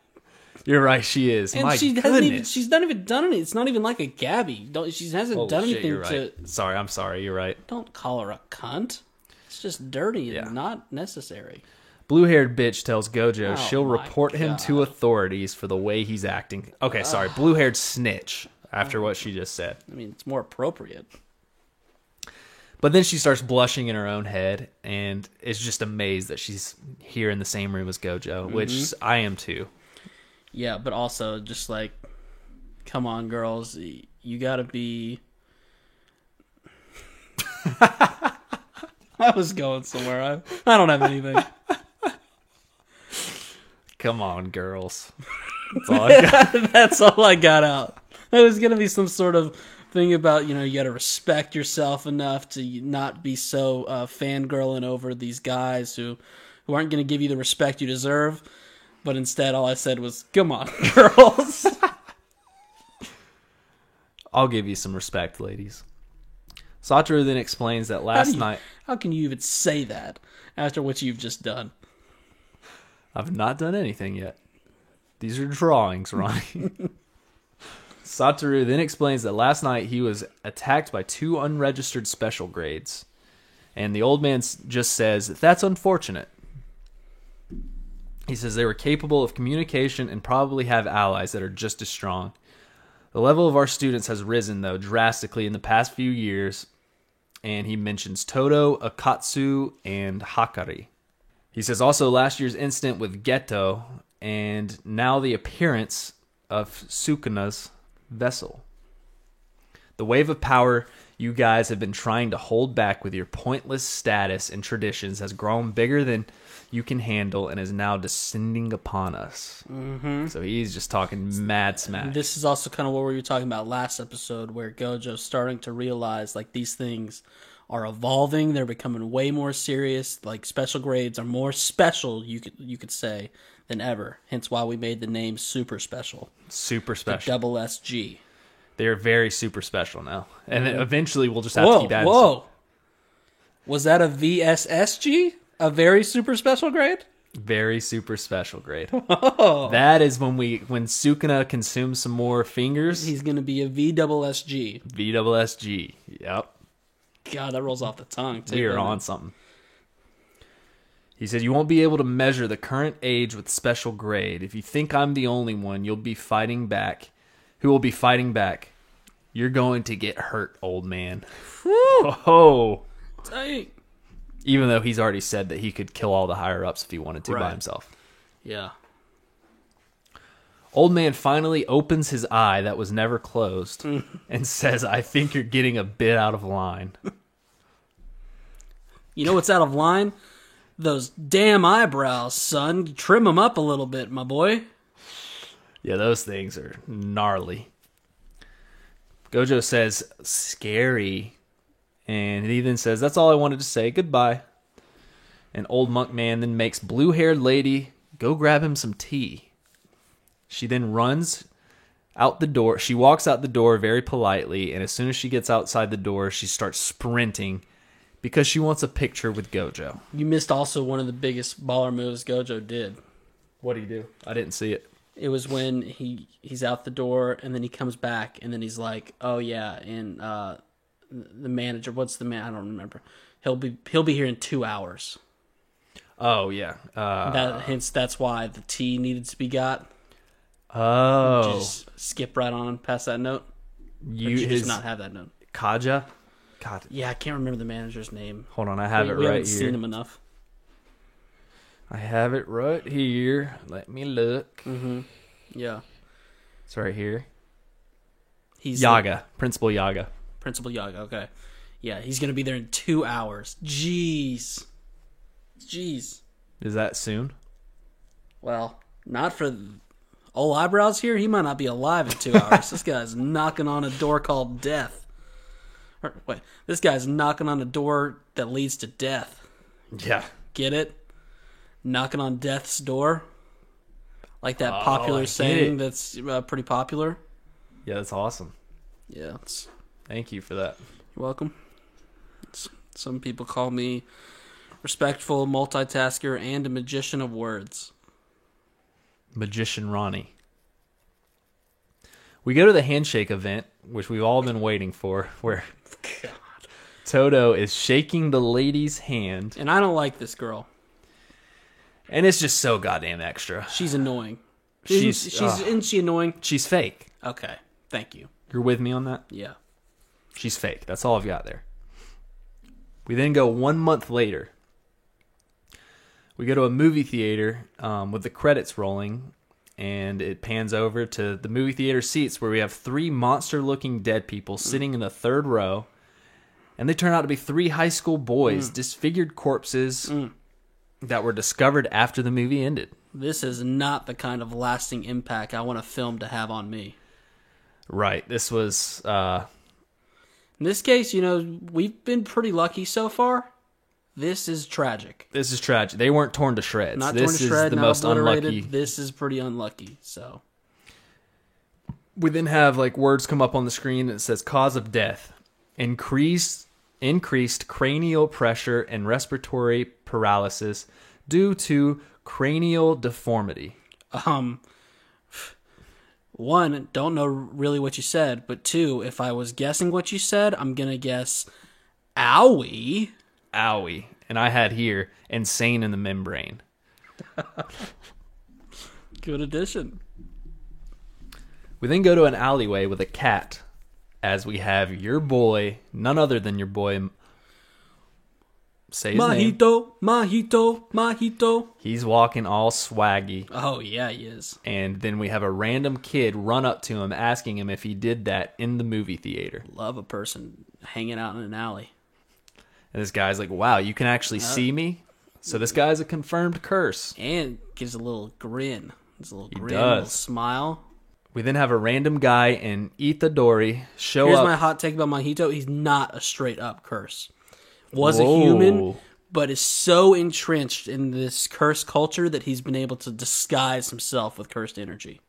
S1: You're right, she is.
S2: And
S1: my
S2: she's not even done anything. It's not even like a Gabby. She hasn't done anything
S1: you're right. I'm sorry, you're right.
S2: Don't call her a cunt. It's just dirty and not necessary.
S1: Blue-haired bitch tells Gojo she'll report him to authorities for the way he's acting. Okay, sorry. Blue-haired snitch after what she just said.
S2: I mean, it's more appropriate.
S1: But then she starts blushing in her own head and is just amazed that she's here in the same room as Gojo, which I am too.
S2: Yeah, but also just like, come on, girls. You gotta be... I was going somewhere. I don't have anything.
S1: Come on, girls. That's all I got.
S2: That's all I got out. It was going to be some sort of thing about, you got to respect yourself enough to not be so fangirling over these guys who aren't going to give you the respect you deserve. But instead, all I said was, come on, girls.
S1: I'll give you some respect, ladies. Satoru then explains that last night...
S2: How can you even say that after what you've just done?
S1: I've not done anything yet. These are drawings, Ronnie. Satoru then explains that last night he was attacked by 2 unregistered special grades. And the old man just says, "That's unfortunate." He says they were capable of communication and probably have allies that are just as strong. The level of our students has risen, though, drastically in the past few years. And he mentions Todo, Akatsu, and Hakari. He says also last year's incident with Geto, and now the appearance of Sukuna's vessel. The wave of power you guys have been trying to hold back with your pointless status and traditions has grown bigger than you can handle and is now descending upon us. Mm-hmm. So he's just talking mad smack.
S2: This is also kind of what we were talking about last episode, where Gojo's starting to realize like these things are evolving. They're becoming way more serious. Like special grades are more special, you could say, than ever. Hence why we made the name Super Special.
S1: Super special.
S2: Double SG.
S1: They're very super special now. And then eventually we'll just have to keep adding.
S2: Whoa. Was that a VSSG? A very super special grade?
S1: Very super special grade. Oh. That is when Sukuna consumes some more fingers.
S2: He's going to be a VSSG.
S1: VSSG. Yep.
S2: God, that rolls off the tongue, too.
S1: We are on something. He said, you won't be able to measure the current age with special grade. If you think I'm the only one, you'll be fighting back. Who will be fighting back? You're going to get hurt, old man.
S2: Woo!
S1: Oh.
S2: Dang.
S1: Even though he's already said that he could kill all the higher-ups if he wanted to by himself.
S2: Yeah.
S1: Old man finally opens his eye that was never closed and says, I think you're getting a bit out of line.
S2: You know what's out of line? Those damn eyebrows, son. Trim them up a little bit, my boy.
S1: Yeah, those things are gnarly. Gojo says, scary. And he then says, that's all I wanted to say. Goodbye. And old monk man then makes blue-haired lady go grab him some tea. She then runs out the door. She walks out the door very politely, and as soon as she gets outside the door, she starts sprinting because she wants a picture with Gojo.
S2: You missed also one of the biggest baller moves Gojo did.
S1: What do you do? I didn't see it.
S2: It was when he's out the door, and then he comes back, and then he's like, oh, yeah, and the manager, what's the man? I don't remember. He'll be here in 2 hours.
S1: Oh, yeah.
S2: That's why the tea needed to be got.
S1: Oh.
S2: Just skip right on past that note. You just not have that note.
S1: Kaja? God.
S2: Yeah, I can't remember the manager's name.
S1: Hold on, I have it right here.
S2: We haven't seen him enough.
S1: I have it right here. Let me look.
S2: Mm-hmm. Yeah.
S1: It's right here.
S2: He's
S1: Yaga. Principal Yaga.
S2: Principal Yaga, okay. Yeah, he's going to be there in 2 hours. Jeez.
S1: Is that soon?
S2: Well, not for old eyebrows here. He might not be alive in 2 hours. This guy's knocking on a door called death. This guy's knocking on a door that leads to death.
S1: Yeah.
S2: Get it? Knocking on death's door? Like that popular saying that's pretty popular?
S1: Yeah, that's awesome.
S2: Yeah.
S1: Thank you for that.
S2: You're welcome. Some people call me respectful multitasker and a magician of words.
S1: Magician Ronnie. We go to the handshake event, which we've all been waiting for, where Todo is shaking the lady's hand.
S2: And I don't like this girl.
S1: And it's just so goddamn extra.
S2: She's annoying. Isn't she annoying?
S1: She's fake.
S2: Okay. Thank you.
S1: You're with me on that?
S2: Yeah.
S1: She's fake. That's all I've got there. We then go 1 month later. We go to a movie theater with the credits rolling, and it pans over to the movie theater seats where we have 3 monster-looking dead people sitting in the third row, and they turn out to be 3 high school boys, disfigured corpses that were discovered after the movie ended.
S2: This is not the kind of lasting impact I want a film to have on me.
S1: Right. This was...
S2: in this case, we've been pretty lucky so far. This is tragic.
S1: This is tragic. They weren't torn to shreds.
S2: Not
S1: this
S2: torn to shreds,
S1: is the
S2: not
S1: most
S2: obliterated.
S1: Unlucky.
S2: This is pretty unlucky. So
S1: we then have words come up on the screen that says cause of death: increased cranial pressure and respiratory paralysis due to cranial deformity.
S2: One, don't know really what you said, but 2, if I was guessing what you said, I'm gonna guess owie.
S1: Owie. And I had here insane in the membrane.
S2: Good addition.
S1: We then go to an alleyway with a cat, as we have your boy, none other than your boy say his name.
S2: Mahito.
S1: He's walking all swaggy.
S2: Oh, yeah, he is.
S1: And then we have a random kid run up to him asking him if he did that in the movie theater.
S2: Love a person hanging out in an alley.
S1: And this guy's like, wow, you can actually see me? So this guy's a confirmed curse.
S2: And gives a little grin. There's a little grin,
S1: does.
S2: a little smile.
S1: We then have a random guy in Itadori show
S2: Here's
S1: up.
S2: my hot take about Mahito. He's not a straight up curse. Was
S1: Whoa.
S2: a human, but is so entrenched in this curse culture that he's been able to disguise himself with cursed energy.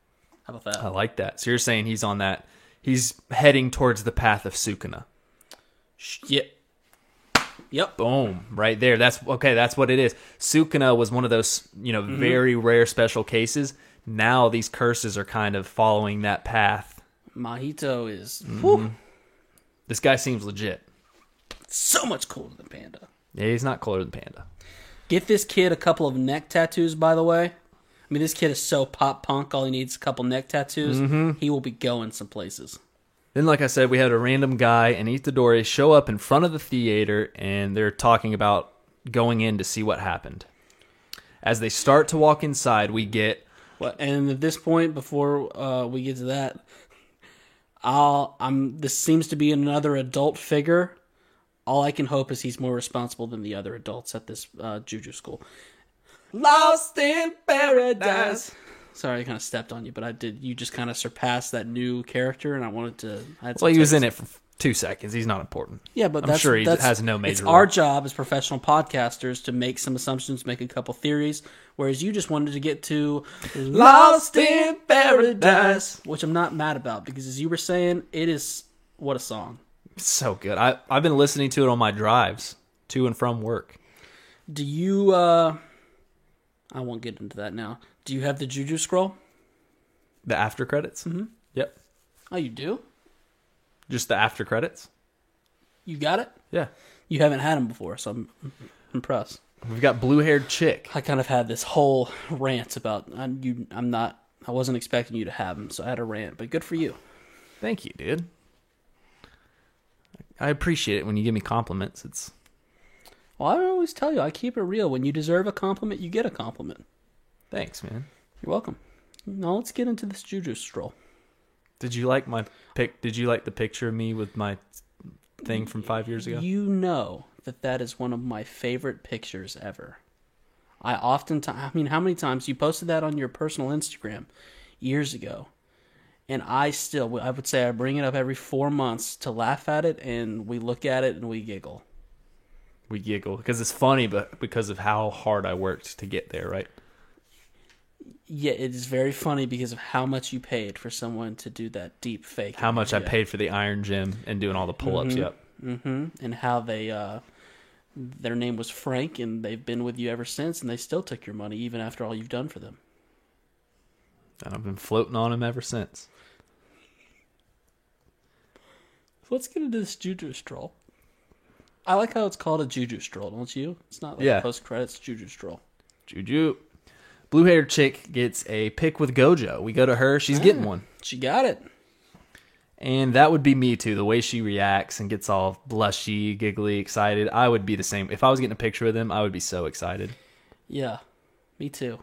S2: How about that?
S1: I like that. So you're saying he's on that. He's heading towards the path of Sukuna.
S2: Yep.
S1: Boom. Right there. That's what it is. Sukuna was one of those, very rare special cases. Now these curses are kind of following that path.
S2: Mahito is
S1: This guy seems legit.
S2: so much cooler than Panda.
S1: Yeah, he's not cooler than Panda.
S2: Get this kid a couple of neck tattoos, by the way. I mean, this kid is so pop punk. All he needs is a couple neck tattoos. He will be going some places.
S1: Then, like I said, we had a random guy and Itadori show up in front of the theater, and they're talking about going in to see what happened. As they start to walk inside, we get...
S2: And at this point, before we get to that, this seems to be another adult figure. All I can hope is he's more responsible than the other adults at this juju school. Lost in Paradise. Sorry, I kind of stepped on you, but I did. You just kind of surpassed that new character, and I wanted to.
S1: Well, he was in it for 2 seconds. He's not important.
S2: Yeah, but
S1: I'm sure he has no major
S2: It's
S1: role.
S2: our job as professional podcasters to make some assumptions, make a couple theories, whereas you just wanted to get to Lost in Paradise, which I'm not mad about because, as you were saying, it is what a song.
S1: So good. I've been listening to it on my drives to and from work.
S2: Do you? I won't get into that now. Do you have the Juju scroll?
S1: The after credits? Mm-hmm. Yep.
S2: Oh, you do?
S1: Just the after credits?
S2: You got it?
S1: Yeah.
S2: You haven't had them before, so I'm impressed.
S1: We've got blue-haired chick.
S2: I kind of had this whole rant about I wasn't expecting you to have them, so I had a rant, but good for you.
S1: Thank you, dude. I appreciate it when you give me compliments.
S2: Well, I always tell you, I keep it real. When you deserve a compliment, you get a compliment.
S1: Thanks, man.
S2: You're welcome. Now let's get into this Juju stroll.
S1: Did you like my pic? Did you like the picture of me with my thing from 5 years ago?
S2: You know that is one of my favorite pictures ever. I mean, how many times you posted that on your personal Instagram years ago? And I would say I bring it up every 4 months to laugh at it, and we look at it and we giggle.
S1: We giggle because it's funny, but because of how hard I worked to get there, right?
S2: Yeah, it is very funny because of how much you paid for someone to do that deep fake.
S1: How much I paid for the Iron Gym and doing all the pull-ups, yep.
S2: Mm-hmm. And how they, their name was Frank, and they've been with you ever since, and they still took your money even after all you've done for them.
S1: And I've been floating on him ever since.
S2: So let's get into this Juju stroll. I like how it's called a Juju stroll, don't you? It's not like a post-credits Juju stroll.
S1: Juju. Blue-haired chick gets a pic with Gojo. We go to her. She's getting one.
S2: She got it.
S1: And that would be me, too. The way she reacts and gets all blushy, giggly, excited. I would be the same. If I was getting a picture with him, I would be so excited.
S2: Yeah, me too.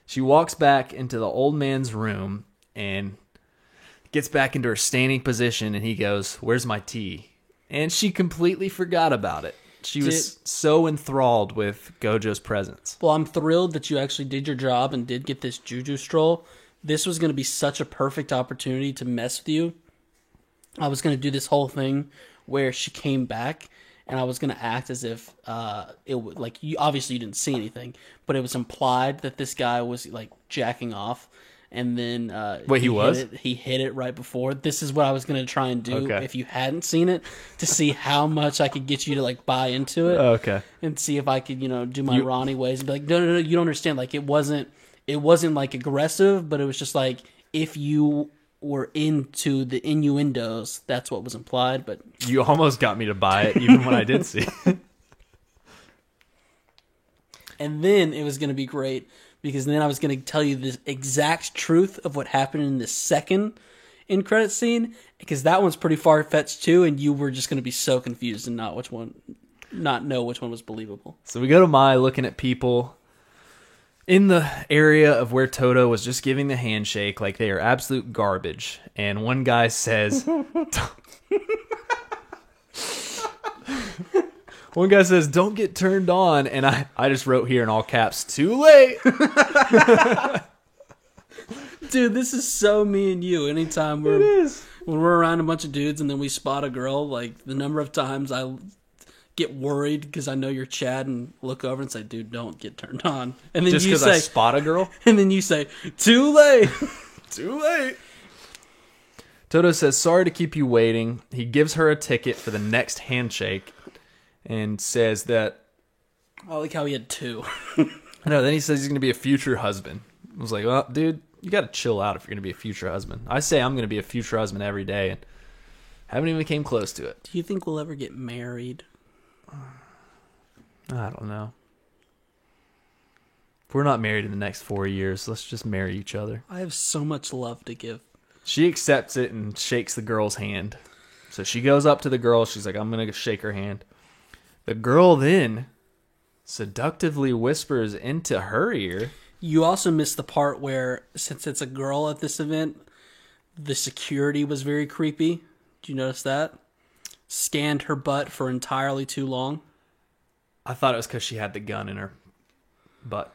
S1: She walks back into the old man's room and gets back into her standing position, and he goes, "Where's my tea?" And she completely forgot about it. She was so enthralled with Gojo's presence.
S2: Well, I'm thrilled that you actually did your job and did get this Juju stroll. This was going to be such a perfect opportunity to mess with you. I was going to do this whole thing where she came back, and I was going to act as if it would, like, you obviously you didn't see anything, but it was implied that this guy was like jacking off. And then he hit it right before. This is what I was going to try and do if you hadn't seen it, to see how much I could get you to like buy into it.
S1: Okay.
S2: And see if I could, do my Ronnie ways and be like, no, you don't understand. Like it wasn't like aggressive, but it was just like if you were into the innuendos, that's what was implied. But
S1: you almost got me to buy it, even when I did see it.
S2: And then it was going to be great, because then I was going to tell you the exact truth of what happened in the second end credit scene, because that one's pretty far-fetched too, and you were just going to be so confused and not which one not know which one was believable.
S1: So we go to Mai looking at people in the area of where Toto was just giving the handshake like they are absolute garbage. And one guy says... One guy says, don't get turned on. And I just wrote here in all caps, too late.
S2: Dude, this is so me and you. Anytime when we're around a bunch of dudes and then we spot a girl, like the number of times I get worried because I know you're Chad and look over and say, dude, don't get turned on. And then
S1: Just
S2: you
S1: because
S2: say,
S1: I spot a girl?
S2: and then you say, too late.
S1: Too late. Toto says, sorry to keep you waiting. He gives her a ticket for the next handshake and says that...
S2: I like how he had two.
S1: No, then he says he's going to be a future husband. I was like, well, dude, you got to chill out if you're going to be a future husband. I say I'm going to be a future husband every day and haven't even came close to it.
S2: Do you think we'll ever get married?
S1: I don't know. If we're not married in the next 4 years, let's just marry each other.
S2: I have so much love to give.
S1: She accepts it and shakes the girl's hand. So she goes up to the girl. She's like, I'm going to shake her hand. The girl then seductively whispers into her ear.
S2: You also missed the part where, since it's a girl at this event, the security was very creepy. Did you notice that? Scanned her butt for entirely too long.
S1: I thought it was because she had the gun in her butt.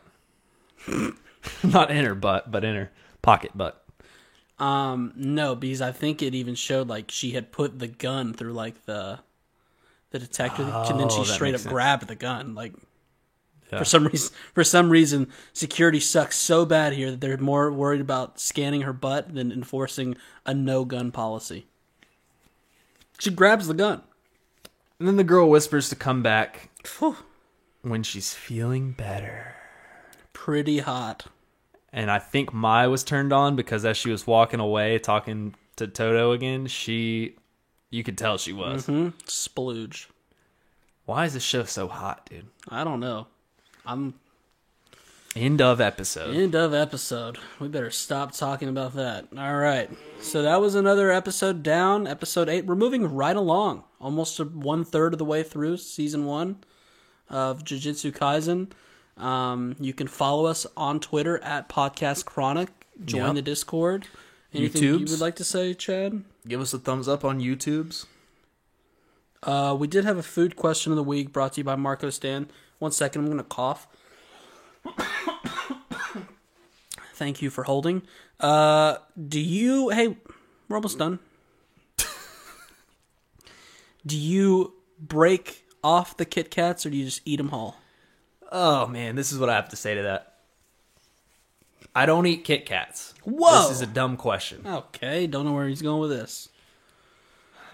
S1: Not in her butt, but in her pocket butt.
S2: No, because I think it even showed like she had put the gun through like the detector, and then she
S1: that
S2: straight up
S1: makes sense.
S2: grabbed the gun. Like
S1: Yeah.
S2: for some reason, security sucks so bad here that they're more worried about scanning her butt than enforcing a no gun policy. She grabs the gun.
S1: And then the girl whispers to come back
S2: Phew.
S1: when she's feeling better.
S2: Pretty hot.
S1: And I think Mai was turned on because as she was walking away talking to Toto again, you could tell she was.
S2: Splooge.
S1: Why is this show so hot, dude?
S2: I don't know.
S1: End of episode.
S2: End of episode. We better stop talking about that. All right. So that was another episode down, episode 8. We're moving right along. Almost 1/3 of the way through season 1 of Jujutsu Kaisen. You can follow us on Twitter at Podcast Chronic. Join
S1: Yep.
S2: the Discord. Anything you
S1: YouTubes.
S2: would like to say, Chad?
S1: Give us a thumbs up on YouTube's.
S2: We did have a food question of the week brought to you by Marco Stan. 1 second, I'm going to cough. Thank you for holding. Hey, we're almost done. Do you break off the Kit Kats or do you just eat them whole?
S1: Oh, man, this is what I have to say to that. I don't eat Kit Kats.
S2: Whoa!
S1: This is a dumb question.
S2: Okay, don't know where he's going with this.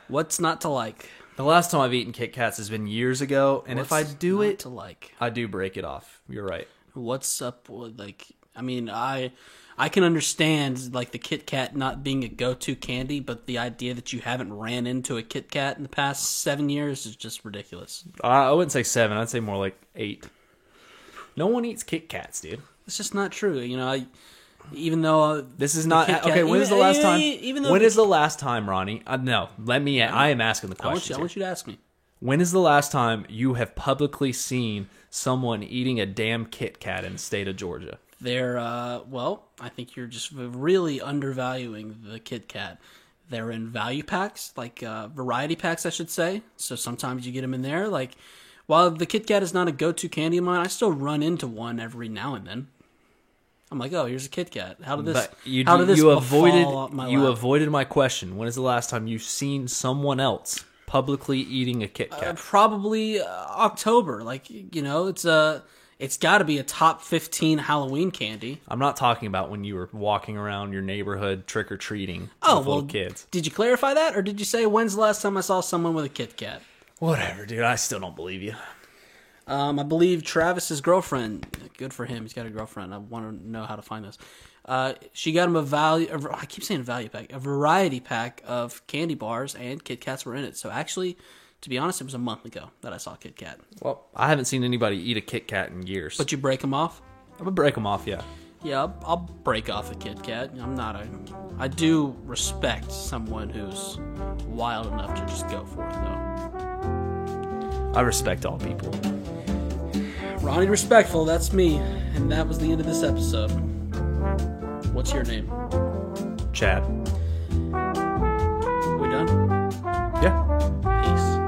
S2: What's not to like?
S1: The last time I've eaten Kit Kats has been years ago, and if I
S2: What's
S1: do
S2: not
S1: it,
S2: to like?
S1: I do break it off. You're right.
S2: What's up with, like, I mean, I can understand, like, the Kit Kat not being a go-to candy, but the idea that you haven't ran into a Kit Kat in the past 7 years is just ridiculous.
S1: I wouldn't say 7. I'd say more like 8. No one eats Kit Kats, dude.
S2: It's just not true, you know. Even though
S1: This is not
S2: Kit Kat-
S1: okay. When is the last time?
S2: even though
S1: When is the last time, Ronnie? No, let me. I am asking the
S2: I
S1: question.
S2: want you to ask me.
S1: When is the last time you have publicly seen someone eating a damn Kit Kat in the state of Georgia?
S2: They're well, I think you're just really undervaluing the Kit Kat. They're in value packs, like variety packs, I should say. So sometimes you get them in there. Like, while the Kit Kat is not a go-to candy of mine, I still run into one every now and then. I'm like, oh, here's a Kit Kat. How did this?
S1: But you
S2: befall
S1: avoided
S2: my
S1: you
S2: lap?
S1: avoided my question. When is the last time you've seen someone else publicly eating a Kit Kat?
S2: Probably October. Like, you know, it's got to be a top 15 Halloween candy.
S1: I'm not talking about when you were walking around your neighborhood trick or treating
S2: Oh,
S1: with
S2: well,
S1: little kids.
S2: did you clarify that, or did you say when's the last time I saw someone with a Kit Kat?
S1: Whatever, dude. I still don't believe you.
S2: I believe Travis's girlfriend. Good for him. He's got a girlfriend. I want to know how to find this. She got him I keep saying a value pack. A variety pack of candy bars, and Kit Kats were in it. So actually, to be honest, it was a month ago that I saw Kit Kat.
S1: Well, I haven't seen anybody eat a Kit Kat in years.
S2: But you break them off?
S1: I'm gonna break them off, yeah.
S2: Yeah, I'll break off a Kit Kat. I do respect someone who's wild enough to just go for it, though.
S1: I respect all people.
S2: Ronnie Respectful, that's me. And that was the end of this episode. What's your name?
S1: Chad.
S2: We done?
S1: Yeah.
S2: Peace.